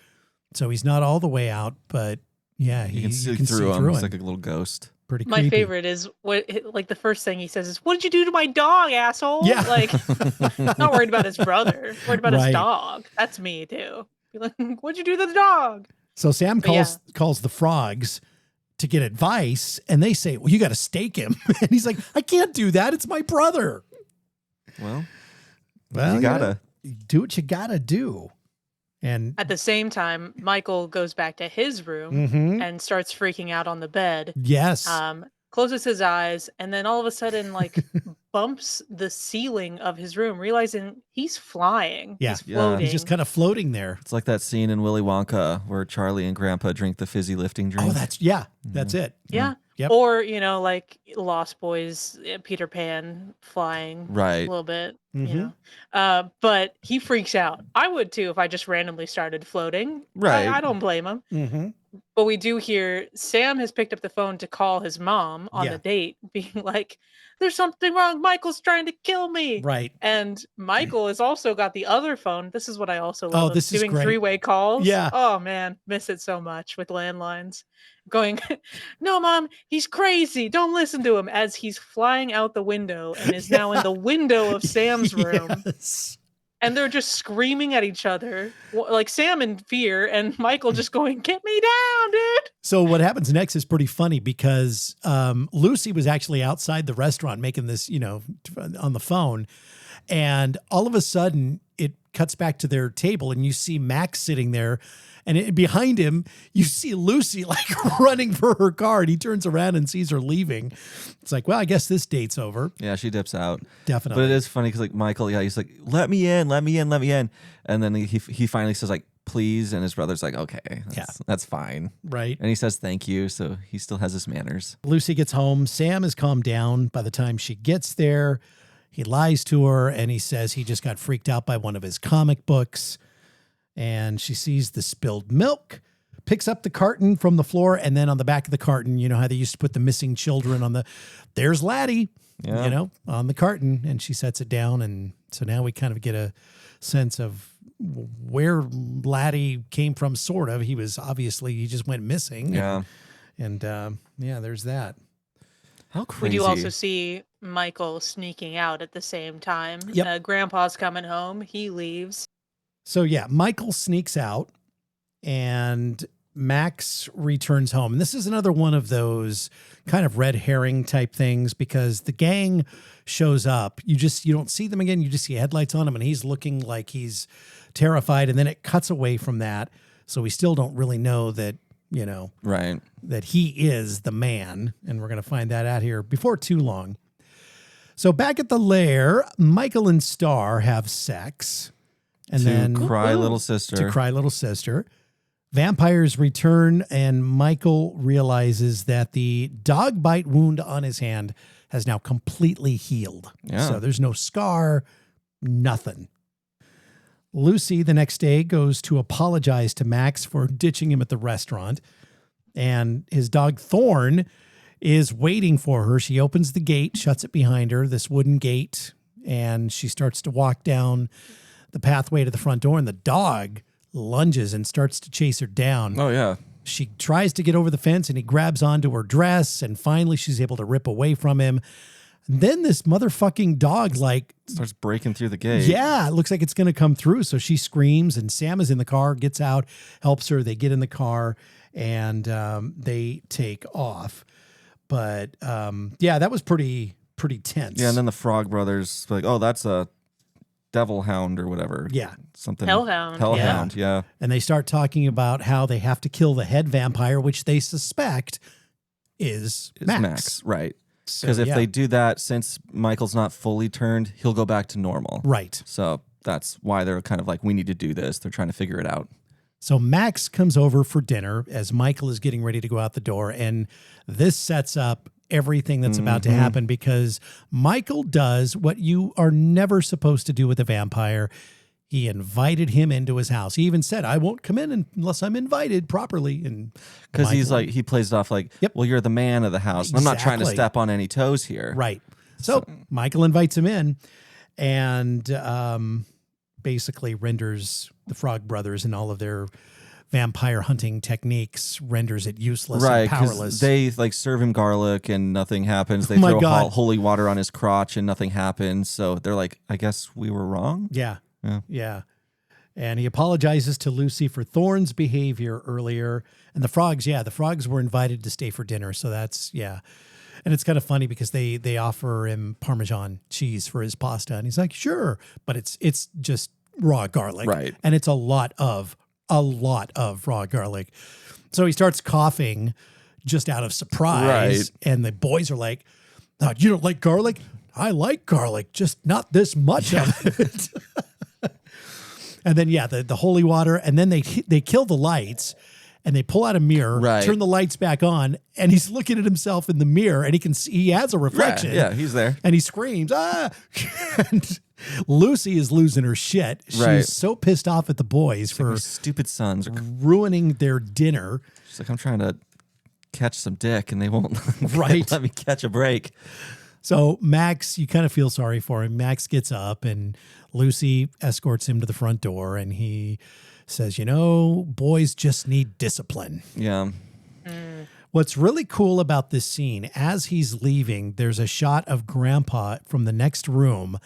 So he's not all the way out, but yeah, You can see through him. It's like a little ghost. Pretty My creepy. favorite is the first thing he says is, "What did you do to my dog, asshole?" Yeah. Like, not worried about his brother, worried about Right. his dog. That's me too. Be like, "What'd you do to the dog?" So Sam But yeah. calls the frogs to get advice, and they say, "Well, you got to stake him." And he's like, "I can't do that. It's my brother." Well, Well, you gotta. do what you gotta do. And At the same time, Michael goes back to his room Mhm. and starts freaking out on the bed. yes, Closes his eyes, and then all of a sudden, like, bumps the ceiling of his room, realizing he's flying. Yeah. He's Yeah. floating. he's just kind of floating there. It's like that scene in Willy Wonka where Charlie and Grandpa drink the fizzy lifting drink. Oh, that's it. Yeah. Yep. Or, like Lost Boys, Peter Pan flying Right. a little bit, Mhm. But he freaks out. I would too if I just randomly started floating. Right. I don't blame him. Mm-hmm. But we do hear Sam has picked up the phone to call his mom on Yeah. the date, being like, "There's something wrong. Michael's trying to kill me." Right. And Michael has also got the other phone. This is what I also Oh, love. of this is doing great. three-way calls. Yeah. Oh man, miss it so much with landlines. Going, "No, mom, he's crazy. Don't listen to him." As he's flying out the window and is now in the window of Sam's room. Yes. And they're just screaming at each other, like Sam in fear, and Michael just going, "Get me down, dude." So what happens next is pretty funny because Lucy was actually outside the restaurant making this, on the phone. And all of a sudden it cuts back to their table and you see Max sitting there, and behind him, you see Lucy like running for her car, and he turns around and sees her leaving. It's like, well, I guess this date's over. Yeah, she dips out. Definitely. But it is funny because like Michael, he's like, let me in. And then he finally says like, please. And his brother's like, okay, that's fine. Right. And he says thank you. So he still has his manners. Lucy gets home. Sam has calmed down by the time she gets there. He lies to her and he says he just got freaked out by one of his comic books. And she sees the spilled milk, picks up the carton from the floor, and then on the back of the carton, you know how they used to put the missing children on there's Laddie, Yeah. on the carton, and she sets it down. And so now we kind of get a sense of where Laddie came from, sort of. He just went missing. Yeah. And there's that. How We crazy. do also see Michael sneaking out at the same time. Yep. Grandpa's coming home. He leaves. So yeah, Michael sneaks out and Max returns home. And this is another one of those kind of red herring type things because the gang shows up. You don't see them again. You just see headlights on him and he's looking like he's terrified. And then it cuts away from that. So we still don't really know that, Right. that he is the man. And we're going to find that out here before too long. So back at the lair, Michael and Star have sex. And then cry little sister. To cry little sister. Vampires return, and Michael realizes that the dog bite wound on his hand has now completely healed. Yeah. So there's no scar, nothing. Lucy, the next day, goes to apologize to Max for ditching him at the restaurant. And his dog Thorn is waiting for her. She opens the gate, shuts it behind her, this wooden gate, and she starts to walk down the pathway to the front door, and the dog lunges and starts to chase her down. Oh, yeah. She tries to get over the fence, and he grabs onto her dress, and finally she's able to rip away from him. And then this motherfucking dog, starts breaking through the gate. Yeah, it looks like it's going to come through. So she screams, and Sam is in the car, gets out, helps her. They get in the car, and they take off. But yeah, that was pretty tense. Yeah, and then the Frog Brothers, like, oh, that's a devil hound or whatever. Yeah. Something. Hellhound. Hellhound, yeah. And they start talking about how they have to kill the head vampire, which they suspect is Max. Right. So, Because if yeah. they do that, since Michael's not fully turned, he'll go back to normal. Right. So that's why they're kind of like, we need to do this. They're trying to figure it out. So Max comes over for dinner as Michael is getting ready to go out the door. And this sets up everything that's about to happen, because Michael does what you are never supposed to do with a vampire. He invited him into his house. He even said, I won't come in unless I'm invited properly. And Because he's Michael- like, he plays it off like, Yep. well, you're the man of the house. And I'm not trying to Exactly. step on any toes here. Right. So Michael invites him in and basically renders the Frog Brothers and all of their vampire hunting techniques, renders it useless Right, and 'cause powerless. they like serve him garlic and nothing happens. They Oh my throw God. holy water on his crotch and nothing happens. So they're like, I guess we were wrong. Yeah. Yeah. Yeah. And he apologizes to Lucy for Thorne's behavior earlier. And the frogs were invited to stay for dinner. So that's, yeah. And it's kind of funny because they offer him Parmesan cheese for his pasta. And he's like, sure. But it's just raw garlic. Right. And it's a lot of raw garlic. So he starts coughing just out of surprise. Right. And the boys are like, oh, you don't like garlic? I like garlic, just not this much of it. And then, yeah, the holy water. And then they kill the lights and they pull out a mirror, Right. turn the lights back on. And he's looking at himself in the mirror and he can see he has a reflection. Yeah, he's there. And he screams, ah. And Lucy is losing her shit. Right. She's so pissed off at the boys for Your stupid sons. ruining their dinner. She's like, I'm trying to catch some dick and they won't Right. let me catch a break. So Max, you kind of feel sorry for him. Max gets up and Lucy escorts him to the front door and he says, boys just need discipline. Yeah. What's really cool about this scene, as he's leaving, there's a shot of Grandpa from the next room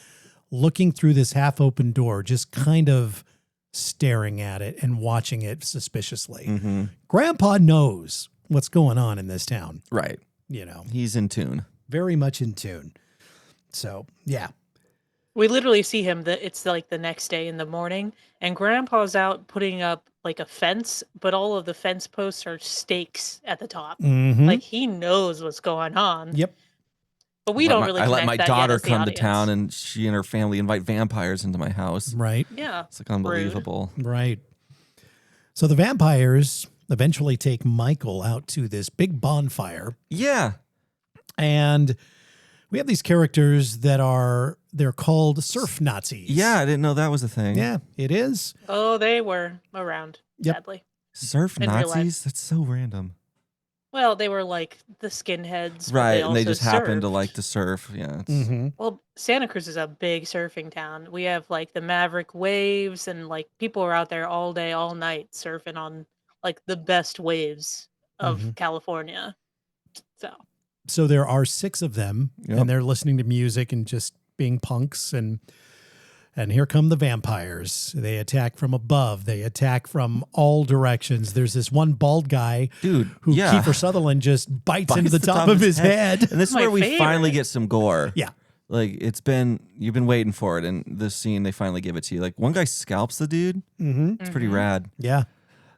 looking through this half-open door, just kind of staring at it and watching it suspiciously. Grandpa knows what's going on in this town, Right. He's in tune. very much in tune. So, yeah. We literally see him it's like the next day in the morning, and Grandpa's out putting up like a fence, but all of the fence posts are stakes at the top. Mm-hmm. Like he knows what's going on. Yep. But we don't really I let connect my that yet daughter as the come to audience. town and she and her family invite vampires into my house. Right. Yeah. It's like unbelievable. Right. So the vampires eventually take Michael out to this big bonfire. Yeah. And we have these characters they're called surf Nazis. Yeah, I didn't know that was a thing. Yeah, it is. Oh, they were around, Yep. sadly. Surf In real life. Nazis? That's so random. Well, they were like the skinheads. but Right, and they also just happen to surfed. like to surf. Yeah. It's, Mm-hmm. Well, Santa Cruz is a big surfing town. We have like the Maverick waves, and like people are out there all day, all night surfing on like the best waves of Mhm. California. So there are 6 of them, Yep. and they're listening to music and just being punks. And here come the vampires. They attack from above. They attack from all directions. There's this one bald guy Dude, who yeah. Kiefer Sutherland just bites into Bites the top of his head. And this is My where we favorite. finally get some gore. Yeah. Like you've been waiting for it, and this scene they finally give it to you. Like one guy scalps the dude. Mm-hmm. It's pretty rad. Yeah.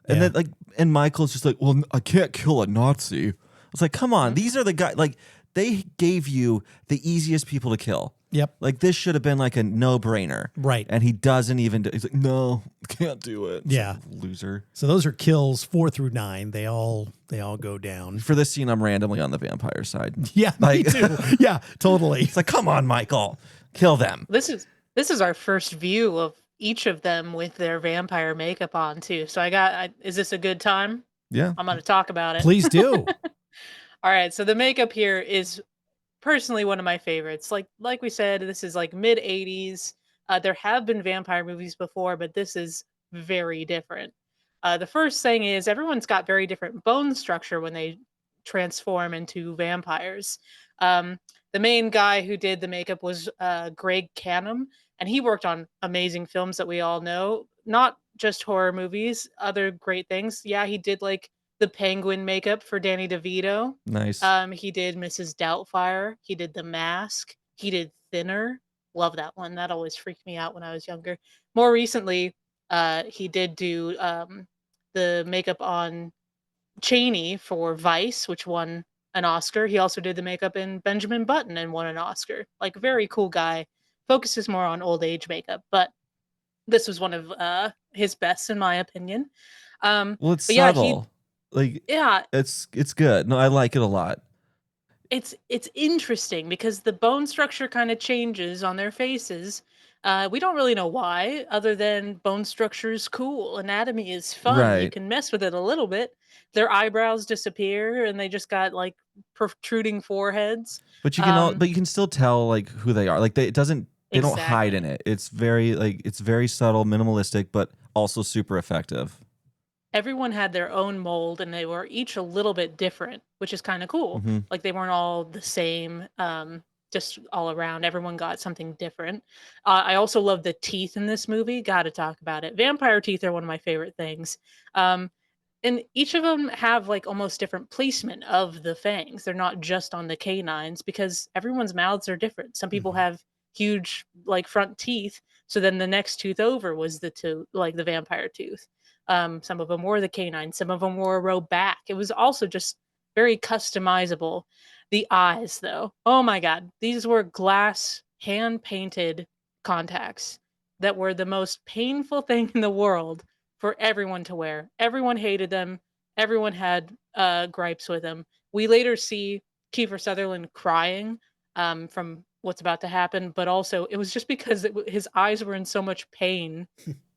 And Yeah. then and Michael's just like, well, I can't kill a Nazi. It's like, come on, these are the guys. Like they gave you the easiest people to kill. Yep. Like this should have been like a no-brainer. Right. And he doesn't even he's like, no, can't do it. It's Yeah. like, loser. So those are kills 4 through 9. They all go down. For this scene, I'm randomly on the vampire side. Yeah, me too. Yeah, totally. It's like, come on, Michael. Kill them. This is our first view of each of them with their vampire makeup on too. So is this a good time? Yeah. I'm going to talk about it. Please do. All right. So the makeup here is personally one of my favorites. Like we said, this is like mid 80s. There have been vampire movies before, but this is very different. The first thing is everyone's got very different bone structure when they transform into vampires. The main guy who did the makeup was Greg Canham, and he worked on amazing films that we all know, not just horror movies, other great things. Yeah, he did like the penguin makeup for Danny DeVito. Nice. He did Mrs. Doubtfire. He did The Mask. He did Thinner. Love that one. That always freaked me out when I was younger. More recently, he did do the makeup on Cheney for Vice, which won an Oscar. He also did the makeup in Benjamin Button and won an Oscar. Like, very cool guy. Focuses more on old age makeup, but this was one of his best, in my opinion. Well, it's subtle. Yeah, it's good. No, I like it a lot. It's interesting because the bone structure kind of changes on their faces. We don't really know why, other than bone structure is cool. Anatomy is fun. Right. You can mess with it a little bit. Their eyebrows disappear, and they just got like protruding foreheads. But you can but you can still tell like who they are. Like they don't hide in it. It's very subtle, minimalistic, but also super effective. Everyone had their own mold, and they were each a little bit different, which is kind of cool. Mm-hmm. Like they weren't all the same, just all around. Everyone got something different. I also love the teeth in this movie. Got to talk about it. Vampire teeth are one of my favorite things. And each of them have like almost different placement of the fangs. They're not just on the canines because everyone's mouths are different. Some people have huge like front teeth. So then the next tooth over was the vampire tooth. Some of them wore the canine. Some of them wore a row back. It was also just very customizable. The eyes, though, oh my God, these were glass hand-painted contacts that were the most painful thing in the world for everyone to wear. Everyone hated them. Everyone had gripes with them. We later see Kiefer Sutherland crying from what's about to happen, but also it was just because his eyes were in so much pain.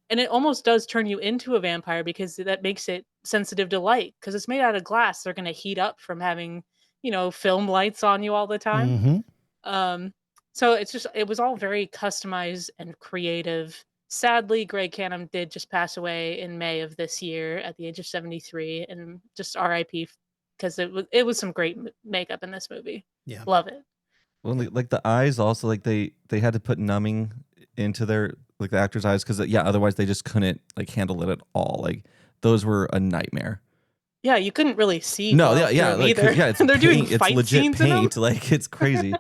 And it almost does turn you into a vampire because that makes it sensitive to light because it's made out of glass. They're going to heat up from having, film lights on you all the time. Mm-hmm. So it was all very customized and creative. Sadly, Greg Canham did just pass away in May of this year at the age of 73, and just RIP because it was some great makeup in this movie. Yeah. Love it. Well, like the eyes also, like they had to put numbing into their like the actors' eyes because otherwise they just couldn't like handle it at all. Like those were a nightmare. Yeah, you couldn't really see. No, yeah, like, either. Yeah, it's they're paint, doing it's fight legit scenes in them. paint. Like it's crazy.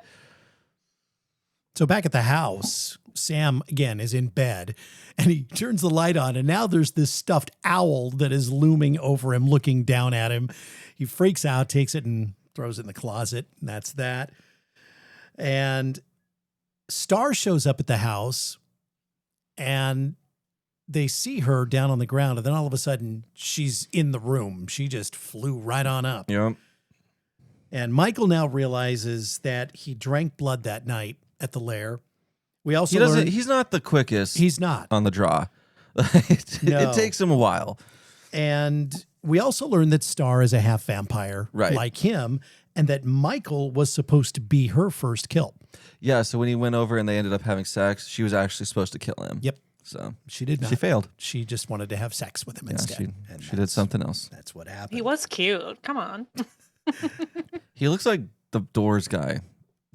So back at the house, Sam again is in bed and he turns the light on and now there's this stuffed owl that is looming over him, looking down at him. He freaks out, takes it and throws it in the closet. And that's that. And Star shows up at the house and they see her down on the ground. And then all of a sudden she's in the room. She just flew right on up. Yeah. And Michael now realizes that he drank blood that night at the lair. We also learned he's not the quickest. he's not on the draw. It takes him a while. And we also learned that Star is a half vampire, Right. like him, and that Michael was supposed to be her first kill. Yeah, so when he went over and they ended up having sex, she was actually supposed to kill him. Yep. So She did not. she failed. She just wanted to have sex with him Yeah, instead. she did something else. That's what happened. He was cute. Come on. He looks like the Doors guy.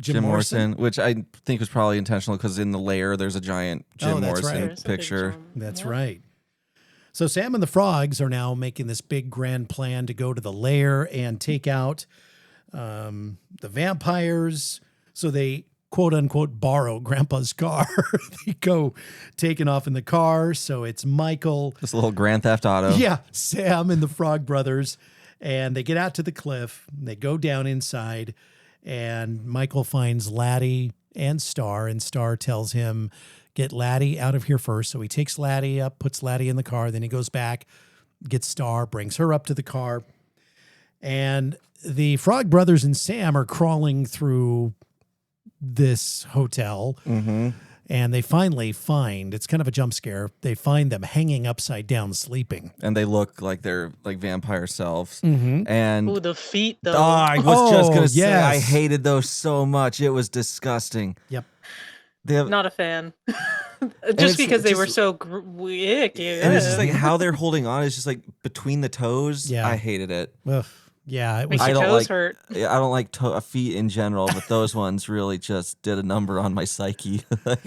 Jim Morrison? Which I think was probably intentional because in the lair there's a giant Jim that's Morrison right. There's a big picture. Jim. That's Yep. right. So Sam and the Frogs are now making this big grand plan to go to the lair and take out the vampires. So they quote unquote borrow Grandpa's car. They go taking off in the car. So it's Michael. This little Grand Theft Auto. Yeah, Sam and the Frog Brothers. And they get out to the cliff. They go down inside. And Michael finds Laddie and Star tells him, get Laddie out of here first. So he takes Laddie up, puts Laddie in the car. Then he goes back, gets Star, brings her up to the car. And the Frog Brothers and Sam are crawling through this hotel. Mm-hmm. And they finally find, it's kind of a jump scare, they find them hanging upside down sleeping. And they look like they're like vampire selves. Mm-hmm. And Ooh, the feet, though. I was just going to say, yes. I hated those so much. It was disgusting. Yep. They have, Not a fan. Just because they were so wick. And it's just like how they're holding on. It's just like between the toes. Yeah. I hated it. Ugh. Yeah, it was. Makes your toes hurt. I don't like feet in general, but those ones really just did a number on my psyche. Like,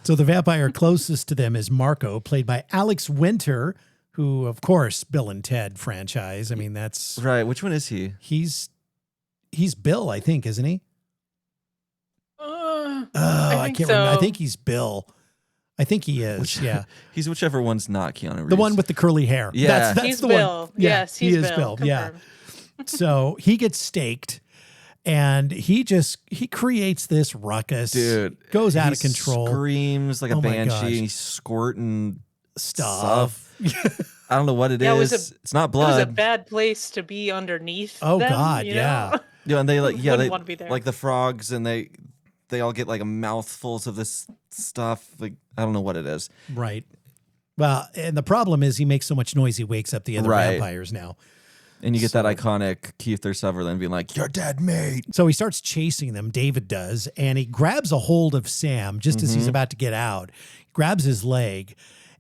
So the vampire closest to them is Marco, played by Alex Winter, who, of course, Bill and Ted franchise. I mean, that's right. Which one is he? He's Bill, I think, isn't he? I can't remember. I think he's Bill. I think he is. Yeah, He's whichever one's not Keanu Reeves. the one with the curly hair. Yeah. that's He's the Bill. one. Yeah, Yes, he's he is Bill. Yeah. Confirmed. So he gets staked, and he creates this ruckus. Dude, goes out he of control. Screams like a Oh my banshee. gosh. And he's squirting Stuff. I don't know what it is. It's not It was a blood. bad place to be underneath. Oh, them, God, you yeah. know? Yeah, and they like Wouldn't want to be there. like the frogs, and they all get like a mouthfuls of this stuff. Like I don't know what it is. Right. Well, and the problem is he makes so much noise he wakes up the other Right. vampires now. And you get that iconic Keith Sutherland being like, "You're dead, mate." So he starts chasing them, David does, and he grabs a hold of Sam just as he's about to get out, grabs his leg,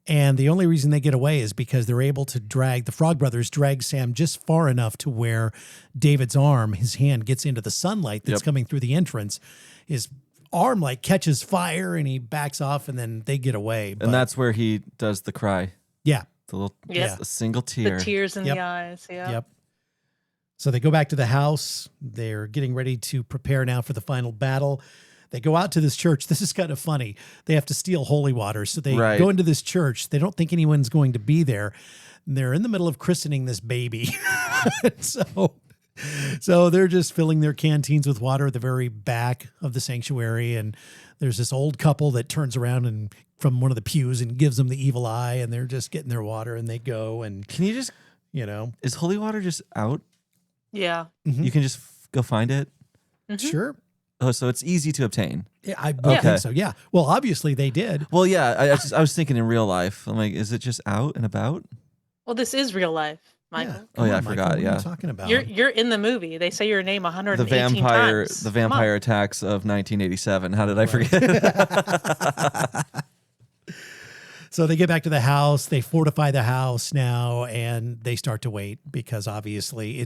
and the only reason they get away is because they're able to the Frog Brothers drag Sam just far enough to where David's arm, his hand gets into the sunlight that's coming through the entrance. His arm like catches fire and he backs off and then they get away. And that's where he does the cry. Yeah. The little, Yeah. a single tear. The tears in Yep. the eyes. Yeah. Yep. So they go back to the house. They're getting ready to prepare now for the final battle. They go out to this church. This is kind of funny. They have to steal holy water. So they Right. go into this church. They don't think anyone's going to be there. They're in the middle of christening this baby. So they're just filling their canteens with water at the very back of the sanctuary. And there's this old couple that turns around and from one of the pews and gives them the evil eye. And they're just getting their water and they go and, Can you just, is holy water just out? Yeah. You can just go find it? sure. Oh, so it's easy to obtain. Yeah, I Okay. think so. Yeah. Well, obviously they did. Well, yeah, I was thinking in real life. I'm like, is it just out and about? Well, this is real life, Michael. Yeah. Oh, yeah, I Come on, forgot, Michael, what are yeah. you talking about? You're in the movie. They say your name 118 The vampire times. the Come on. vampire attacks of 1987. How did I forget? So they get back to the house. They fortify the house now, and they start to wait because obviously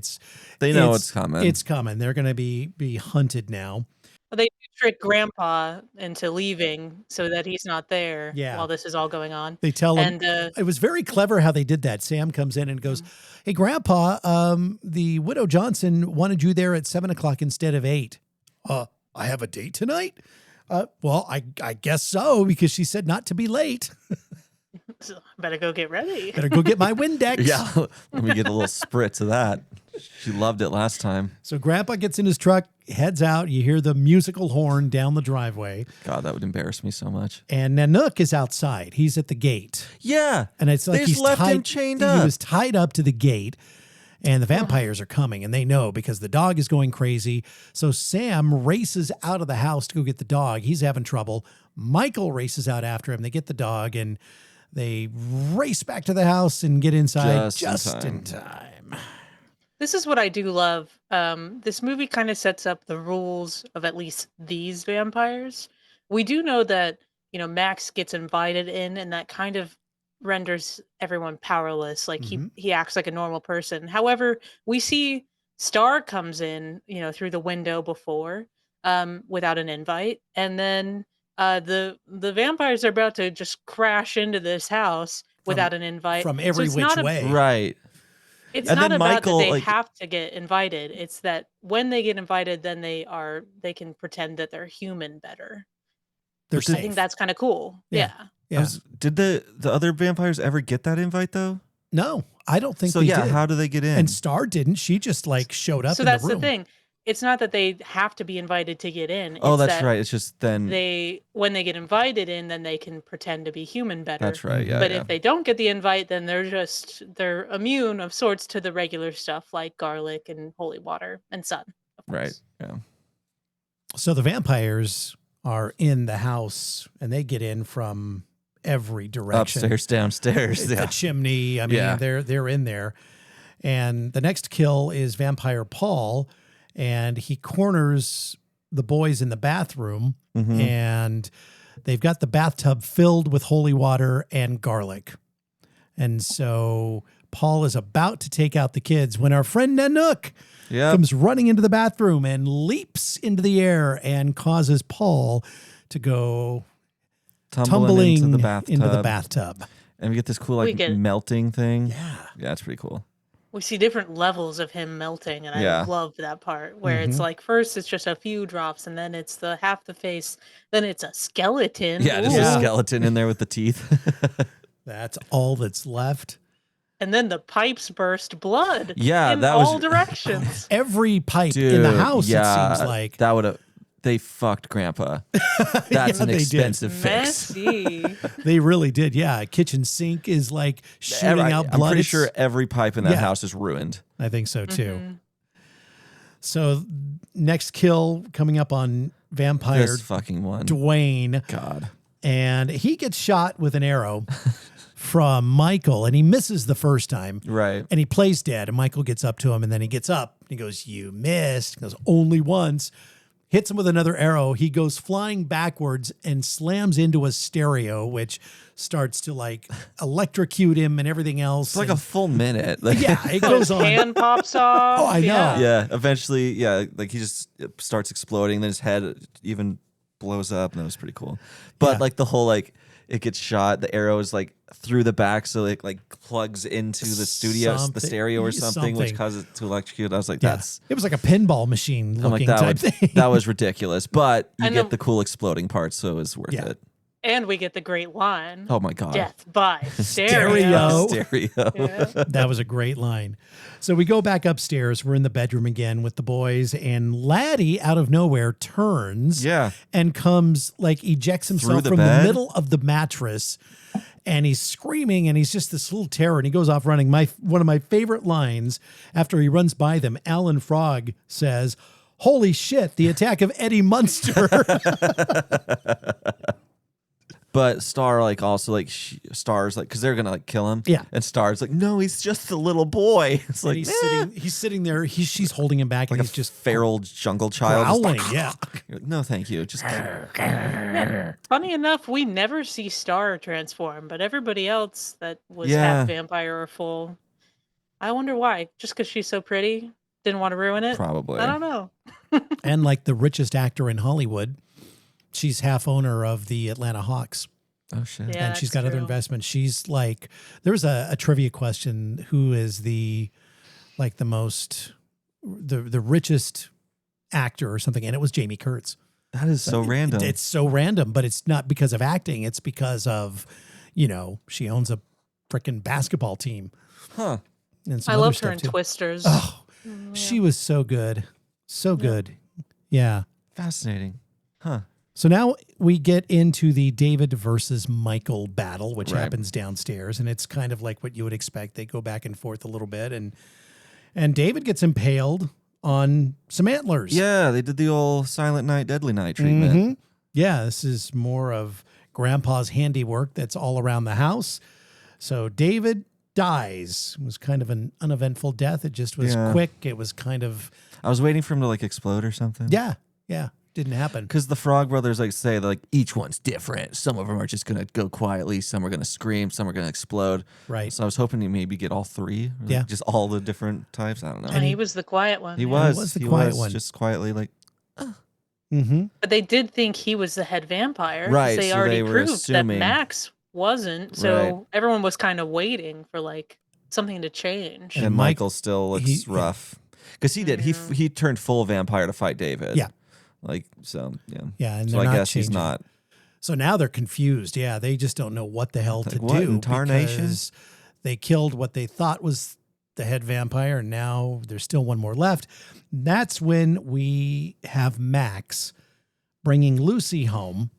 They know it's coming. It's coming. They're going to be hunted now. They trick Grandpa into leaving so that he's not there Yeah. while this is all going on. They tell him. And It was very clever how they did that. Sam comes in and goes, "Hey, Grandpa, the widow Johnson wanted you there at 7:00 instead of 8. I have a date tonight. Well, I guess so because she said not to be late. so better go get ready. Better go get my Windex." yeah, let me get a little spritz of that. She loved it last time. So Grandpa gets in his truck, heads out. You hear the musical horn down the driveway. God, that would embarrass me so much. And Nanook is outside. He's at the gate. Yeah, And it's like they he's just left tied, him chained He up. was tied up to the gate. And the vampires are coming, and they know because the dog is going crazy. So Sam races out of the house to go get the dog. He's having trouble. Michael races out after him. They get the dog, and they race back to the house and get inside Just in in time. This is what I do love. This movie kind of sets up the rules of at least these vampires. We do know that, Max gets invited in, and that kind of renders everyone powerless. Like he acts like a normal person. However, we see Star comes in, through the window before, without an invite. And then the vampires are about to just crash into this house without an invite. From every it's which not way. Right. It's And not then about Michael, that they like- have to get invited. It's that when they get invited, then they can pretend that they're human better. They're I think safe. that's kind of cool. Yeah. Yeah. Yeah. Did the other vampires ever get that invite though? No, I don't think So they yeah, did. how do they get in? And Star didn't. She just like showed up So in that's the the room. thing. it's not that they have to be invited to get in. Oh, It's that's that right. It's just then. when they get invited in, then they can pretend to be human better. That's right. Yeah. But yeah. if they don't get the invite, then they're immune of sorts to the regular stuff like garlic and holy water and sun. Of Right. course. Yeah. So the vampires are in the house and they get in from every direction. Upstairs, downstairs. The Yeah. chimney. I mean, Yeah. they're in there. And the next kill is Vampire Paul, and he corners the boys in the bathroom, Mhm. and they've got the bathtub filled with holy water and garlic. And so Paul is about to take out the kids when our friend Nanook Yeah. comes running into the bathroom and leaps into the air and causes Paul to go tumbling into the bathtub. And we get this cool We like get- melting thing. Yeah. Yeah, it's pretty cool. We see different levels of him melting, and I Yeah. love that part where it's like first it's just a few drops, and then it's the half the face, then it's a skeleton. Yeah, just Ooh. a skeleton in there with the teeth. That's all that's left. And then the pipes burst blood. Yeah, in that was- all directions. Every pipe Dude, in the house, yeah, it seems like. that would have. They fucked Grandpa. That's Yeah, an they did. expensive fix. Messy. They really did. Yeah. Kitchen sink is like shooting out blood. I'm pretty It's- sure every pipe in that Yeah. house is ruined. I think so too. Mhm. So next kill coming up on Vampire This fucking one. Dwayne, God. and he gets shot with an arrow from Michael, and he misses the first time. Right. And he plays dead, and Michael gets up to him, and then he gets up. And he goes, "You missed." He goes, "Only once." Hits him with another arrow. He goes flying backwards and slams into a stereo, which starts to like electrocute him and everything else. It's like a And- full minute. Like, yeah, it goes His on. hand pops off. Oh, I know. yeah. Eventually, yeah, like he just starts exploding. Then his head even blows up, and that was pretty cool. But Yeah. like the whole like it gets shot, the arrow is like through the back, so it like plugs into the studio, the Something- stereo or something, which something. causes it to electrocute. I was like, Yeah. that's. It was like a pinball machine I'm like looking that. type thing. That was ridiculous, but you And get the- the cool exploding part, so it's worth Yeah. it. And we get the great line. Oh my god, Death by Stereo. stereo. stereo. Yeah. That was a great line. So we go back upstairs. We're in the bedroom again with the boys, and Laddie out of nowhere turns Yeah. and comes like ejects himself the from bed? the middle of the mattress, and he's screaming, and he's just this little terror, and he goes off running. One of my favorite lines after he runs by them, Alan Frog says, "Holy shit, the attack of Eddie Munster." But Star like also like Star's like because they're gonna like kill him. Yeah. And Star's like, no, he's just a little boy. It's And like he's sitting there. She's holding him back, like and a he's just feral jungle child. Just growling. Yeah. You're like, no, thank you. Just Funny enough, we never see Star transform, but everybody else that was Yeah. half vampire or full. I wonder why. Just because she's so pretty? Didn't want to ruin it? probably. I don't know. And like the richest actor in Hollywood, she's half owner of the Atlanta Hawks. Oh shit. Yeah. And she's that's got other true. investments. She's like, there was a trivia question: who is the most the richest actor or something? And it was Jamie Kurtz. That is so random. It's so random, but it's not because of acting. It's because of, she owns a freaking basketball team. Huh. And some I other loved her stuff in too. Twisters. Oh, Yeah. she was so good, so good. Yeah. Fascinating. Huh. So now we get into the David versus Michael battle, which Right. happens downstairs, and it's kind of like what you would expect. They go back and forth a little bit, and David gets impaled on some antlers. Yeah, they did the old Silent Night, Deadly Night treatment. Mhm. Yeah, this is more of Grandpa's handiwork that's all around the house. So David dies. It was kind of an uneventful death. It just was Yeah. quick. It was kind of, I was waiting for him to like explode or something. yeah, didn't happen. Because the Frog Brothers like say like each one's different. Some of them are just gonna go quietly. Some are gonna scream. Some are gonna explode. Right. So I was hoping to maybe get all three. Or, like, Yeah. just all the different types. I don't know. And he was the quiet one. He yeah. was the quiet one. just quietly like Mm-hmm. But they did think he was the head vampire. 'cause Right, They so already they were proved assuming- that Max wasn't. So Right. everyone was kind of waiting for like something to change. And and Mike- Michael still looks he- rough because he did. Yeah. He turned full vampire to fight David. Yeah. Like so. Yeah. Yeah, and So they're I not guess he's changing. not. So now they're confused. Yeah, they just don't know what the hell to Like, what do in tarnation? because they killed what they thought was the head vampire, and now there's still one more left. That's when we have Max bringing Lucy home,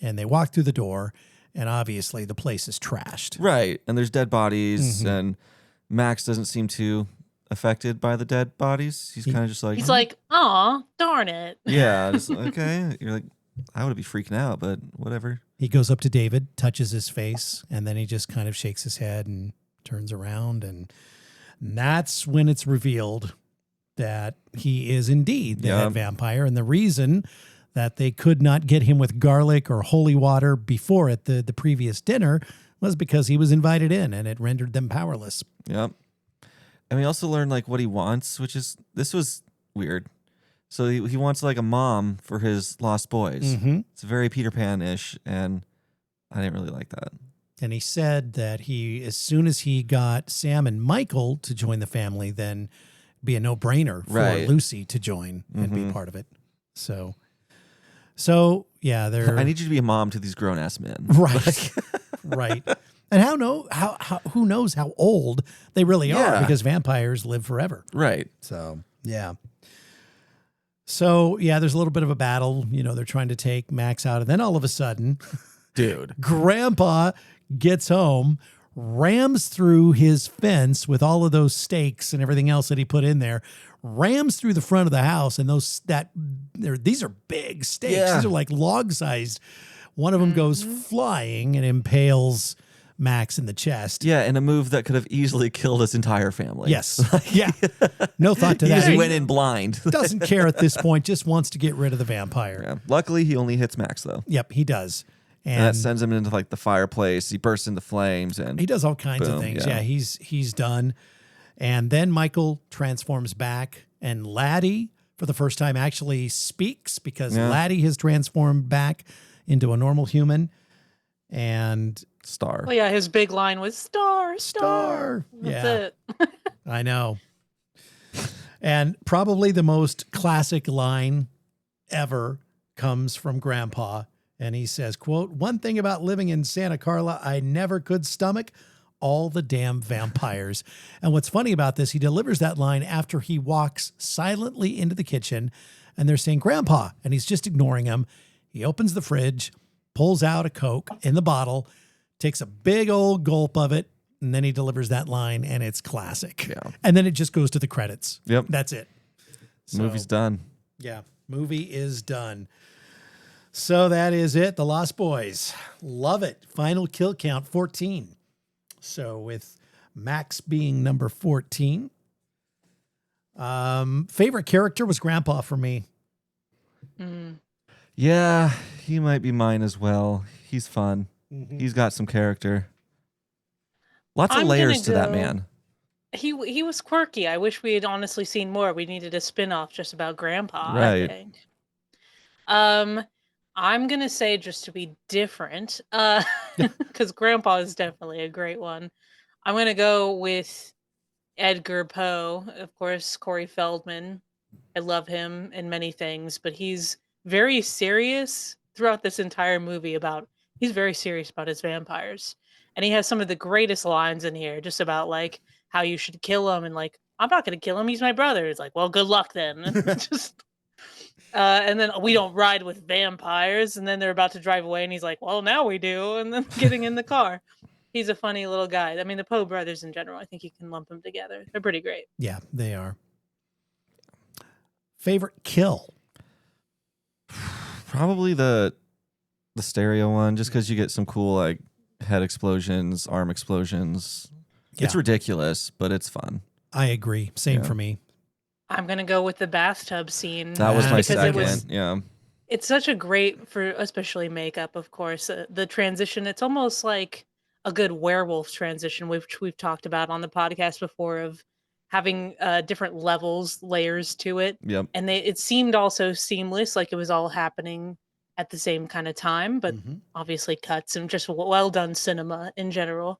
and they walk through the door, and obviously the place is trashed. Right. And there's dead bodies, and Max doesn't seem too affected by the dead bodies. He's kind of just like... He's like, aw, darn it. Yeah, just okay. You're like, I would be freaking out, but whatever. He goes up to David, touches his face, and then he just kind of shakes his head and turns around, and that's when it's revealed that he is indeed the head vampire, and the reason that they could not get him with garlic or holy water before at the previous dinner was because he was invited in, and it rendered them powerless. Yep. And we also learned like what he wants, this was weird. So he wants like a mom for his lost boys. It's very Peter Pan-ish, and I didn't really like that. And he said that as soon as he got Sam and Michael to join the family, then be a no-brainer for Lucy to join and be part of it. So yeah, I need you to be a mom to these grown-ass men. Right. Right. And who knows how old they really are, because vampires live forever. Right. So, yeah. So, yeah, there's a little bit of a battle. They're trying to take Max out. And then all of a sudden, dude, Grandpa gets home, rams through his fence with all of those stakes and everything else that he put in there, rams through the front of the house. And these are big stakes. Yeah. These are like log-sized. One of them goes flying and impales Max in the chest. Yeah, in a move that could have easily killed his entire family. Yes. Yeah. No thought to that. He went in blind. Doesn't care at this point, just wants to get rid of the vampire. Yeah. Luckily, he only hits Max, though. Yep, he does. And that sends him into like the fireplace. He bursts into flames. And he does all kinds of boom, things. Yeah, he's done. And then Michael transforms back, and Laddie, for the first time, actually speaks, because Laddie has transformed back into a normal human. And... Star. Well, yeah, his big line was star. That's it. I know. And probably the most classic line ever comes from Grandpa. And he says, quote, "One thing about living in Santa Carla, I never could stomach all the damn vampires." And what's funny about this, he delivers that line after he walks silently into the kitchen, and they're saying, "Grandpa," and he's just ignoring him. He opens the fridge, pulls out a Coke in the bottle, takes a big old gulp of it, and then he delivers that line, and it's classic. Yeah. And then it just goes to the credits. Yep. That's it. So, movie's done. Yeah, movie is done. So that is it. The Lost Boys. Love it. Final kill count, 14. So with Max being number 14. Favorite character was Grandpa for me. Yeah, he might be mine as well. He's fun. He's got some character. Lots of layers to that man. He was quirky. I wish we had honestly seen more. We needed a spin-off just about Grandpa, right. I think. I'm going to say, just to be different, because Grandpa is definitely a great one, I'm going to go with Edgar Poe. Of course, Corey Feldman. I love him in many things, but he's very serious throughout this entire movie he's very serious about his vampires. And he has some of the greatest lines in here, just about like how you should kill him, and like, I'm not going to kill him. He's my brother. It's like, well, good luck then. And then we don't ride with vampires. And then they're about to drive away, and he's like, well, now we do. And then getting in the car. He's a funny little guy. I mean, the Poe brothers in general, I think you can lump them together. They're pretty great. Yeah, they are. Favorite kill? Probably the stereo one, just because you get some cool like head explosions, arm explosions. Yeah. It's ridiculous, but it's fun. I agree. Same for me. I'm going to go with the bathtub scene. That was my second. It's such a great, for especially makeup, of course, the transition. It's almost like a good werewolf transition, which we've talked about on the podcast before, of having different levels, layers to it. Yep. And it seemed also seamless, like it was all happening at the same kind of time, but obviously cuts and just well done cinema in general.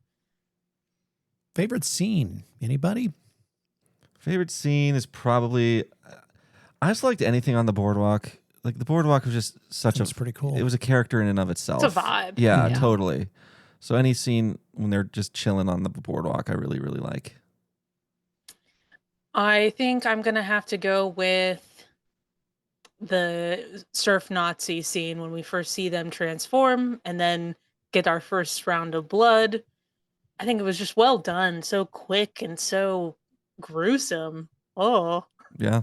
Favorite scene? Anybody? Favorite scene is probably, I just liked anything on the boardwalk. Like the boardwalk was just pretty cool. It was a character in and of itself. It's a vibe. Yeah, totally. So any scene when they're just chilling on the boardwalk, I really, really like. I think I'm gonna have to go with the surf Nazi scene when we first see them transform and then get our first round of blood. I think it was just well done, so quick and so gruesome. Oh, Yeah.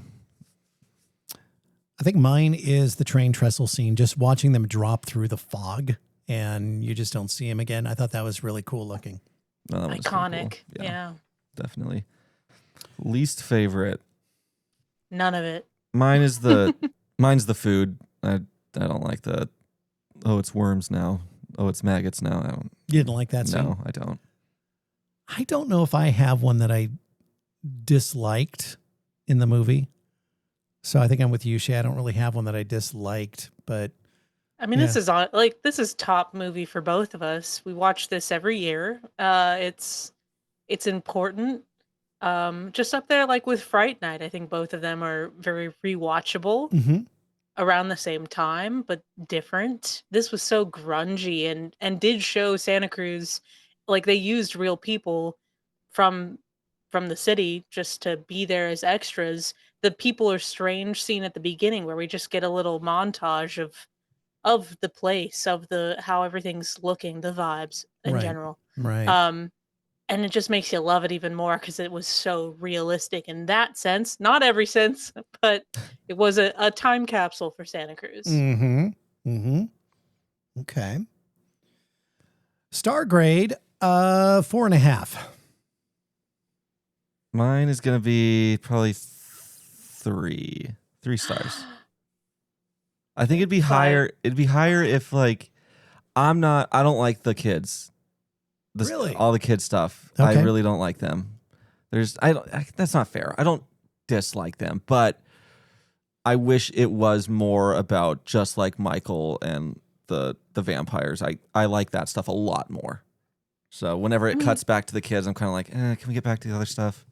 I think mine is the train trestle scene, just watching them drop through the fog and you just don't see him again. I thought that was really cool looking. No, that was pretty iconic. cool. Yeah. Definitely. Least favorite. None of it. Mine is the food. I don't like the it's worms now. Oh, it's maggots now. I don't. You didn't like that scene? No, I don't. I don't know if I have one that I disliked in the movie. So I think I'm with you, Shay. I don't really have one that I disliked, but I mean, this is top movie for both of us. We watch this every year. It's important. Just up there like with Fright Night. I think both of them are very rewatchable around the same time, but different. This was so grungy and did show Santa Cruz, like they used real people from the city just to be there as extras. The People Are Strange scene at the beginning where we just get a little montage of the place, of the how everything's looking, the vibes in general. Right. And it just makes you love it even more because it was so realistic in that sense. Not every sense, but it was a time capsule for Santa Cruz. Okay. Star grade, 4.5. Mine is gonna be probably 3 stars. I think it'd be higher. It'd be higher if like I don't like the kids. Really? All the kid stuff. Okay. I really don't like them. That's not fair. I don't dislike them, but I wish it was more about just like Michael and the vampires. I like that stuff a lot more. So whenever it cuts back to the kids, I'm kind of like, can we get back to the other stuff?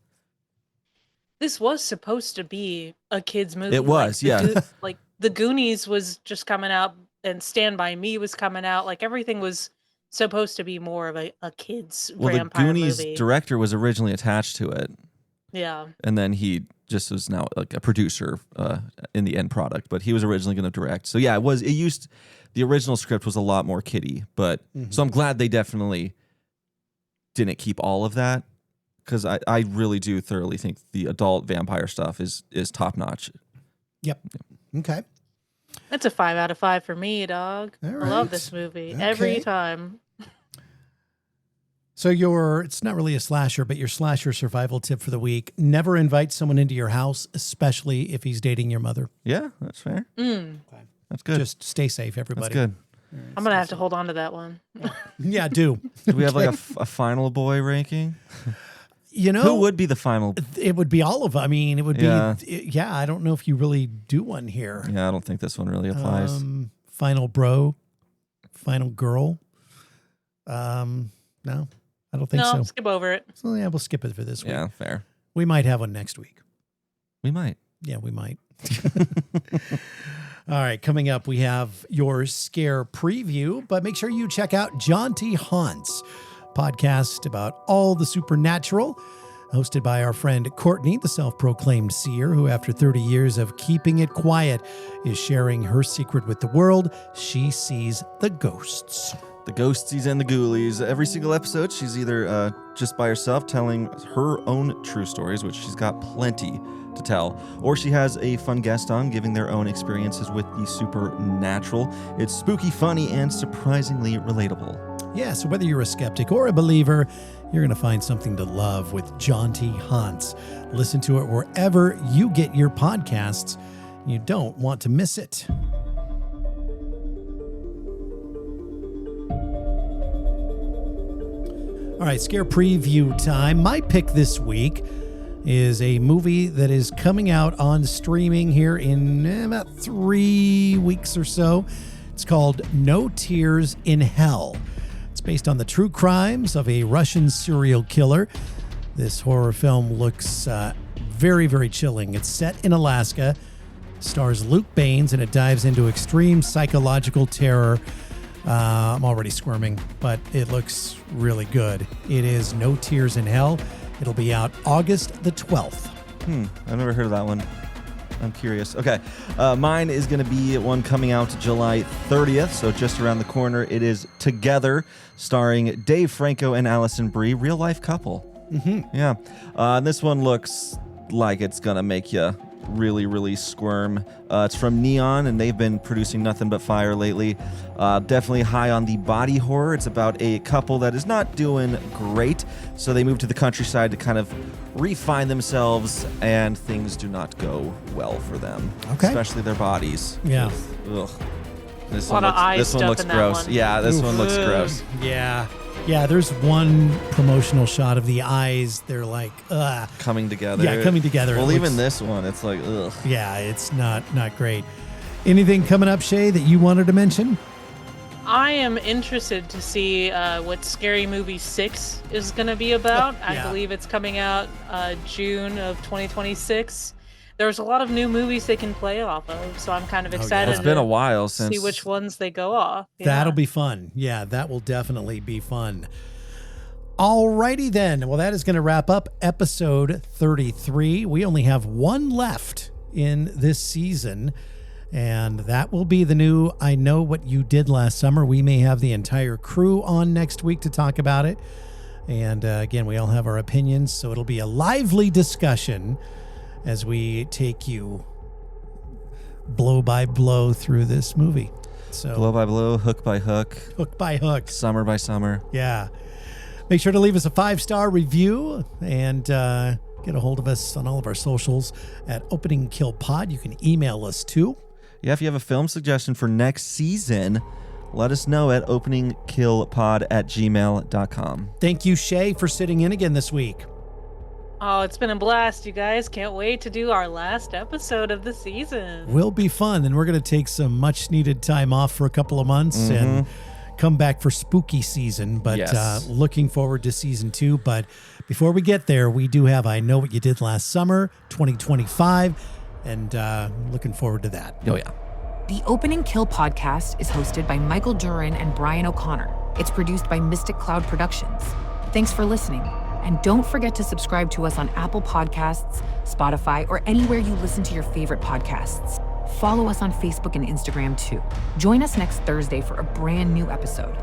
This was supposed to be a kid's movie. It was, yeah. Like the Goonies was just coming out and Stand By Me was coming out. Like everything was supposed to be more of a kid's vampire the Goonies movie. director was originally attached to it. Yeah. And then he just was now like a producer in the end product, but he was originally going to direct. So yeah, the original script was a lot more kiddie, but so I'm glad they definitely didn't keep all of that because I really do thoroughly think the adult vampire stuff is top notch. Yep. Okay. That's a 5 out of 5 for me, dog. All I right. love this movie Okay. every time. So it's not really a slasher, but your slasher survival tip for the week: never invite someone into your house, especially if he's dating your mother. Yeah, that's fair. That's good. Just stay safe, everybody. That's good. I'm going to have to hold on to that one. Yeah, do. Do we have like a final boy ranking? You know, Who would be the final? it would be all of them. I mean, it would be, Yeah. I don't know if you really do one here. Yeah, I don't think this one really applies. Final bro, final girl. No, I don't think so. No, skip over it. So yeah, we'll skip it for this week. Yeah, fair. We might have one next week. We might. Yeah, we might. All right, coming up, we have your scare preview, but make sure you check out John T. Haun's podcast about all the supernatural, hosted by our friend Courtney, the self-proclaimed seer, who after 30 years of keeping it quiet is sharing her secret with the world. She sees the ghosts. The ghosties and the ghoulies. Every single episode, she's either just by herself telling her own true stories, which she's got plenty to tell, or she has a fun guest on giving their own experiences with the supernatural. It's spooky, funny, and surprisingly relatable. Yeah, so whether you're a skeptic or a believer, you're going to find something to love with John T. Haunts. Listen to it wherever you get your podcasts. You don't want to miss it. All right, scare preview time. My pick this week is a movie that is coming out on streaming here in about 3 weeks or so. It's called No Tears in Hell. It's based on the true crimes of a Russian serial killer. This horror film looks very, very chilling. It's set in Alaska, stars Luke Baines, and it dives into extreme psychological terror. I'm already squirming, but it looks really good. It is No Tears in Hell. It'll be out August the 12th. I've never heard of that one. I'm curious. Okay. Mine is going to be one coming out July 30th, so just around the corner. It is Together, starring Dave Franco and Allison Brie, real-life couple. Mm-hmm. Yeah. This one looks like it's going to make you really, really squirm. It's from Neon, and they've been producing nothing but fire lately. Definitely high on the body horror. It's about a couple that is not doing great, so they move to the countryside to kind of refine themselves, and things do not go well for them. Okay. Especially their bodies. Yeah. Ugh. This A lot of eye this one stuff looks in that gross. one. Yeah, this one looks Ugh. gross. Yeah. Yeah, there's one promotional shot of the eyes. They're like, Coming together. Yeah, coming together. Well, It even looks- this one, it's like, ugh. Yeah, it's not great. Anything coming up, Shay, that you wanted to mention? I am interested to see what Scary Movie 6 is going to be about. Yeah. I believe it's coming out June of 2026. There's a lot of new movies they can play off of, so I'm kind of excited It's been a to while since. see which ones they go off. That'll be fun. Yeah, that will definitely be fun. Alrighty then. Well, that is going to wrap up episode 33. We only have one left in this season, and that will be the new I Know What You Did Last Summer. We may have the entire crew on next week to talk about it. And again, we all have our opinions, so it'll be a lively discussion as we take you blow by blow through this movie. So Blow by blow, hook by hook, hook by hook. summer by summer. Yeah. Make sure to leave us a 5-star review and get a hold of us on all of our socials at openingkillpod. You can email us too. Yeah, if you have a film suggestion for next season, let us know at openingkillpod@gmail.com. Thank you, Shay, for sitting in again this week. Oh, it's been a blast, you guys. Can't wait to do our last episode of the season. Will be fun, and we're going to take some much needed time off for a couple of months and come back for spooky season. But Yes. looking forward to season 2. But before we get there, we do have I Know What You Did Last Summer 2025, and looking forward to that. Oh, yeah. The Opening Kill podcast is hosted by Michael Duran and Brian O'Connor. It's produced by Mystic Cloud Productions. Thanks for listening. And don't forget to subscribe to us on Apple Podcasts, Spotify, or anywhere you listen to your favorite podcasts. Follow us on Facebook and Instagram too. Join us next Thursday for a brand new episode.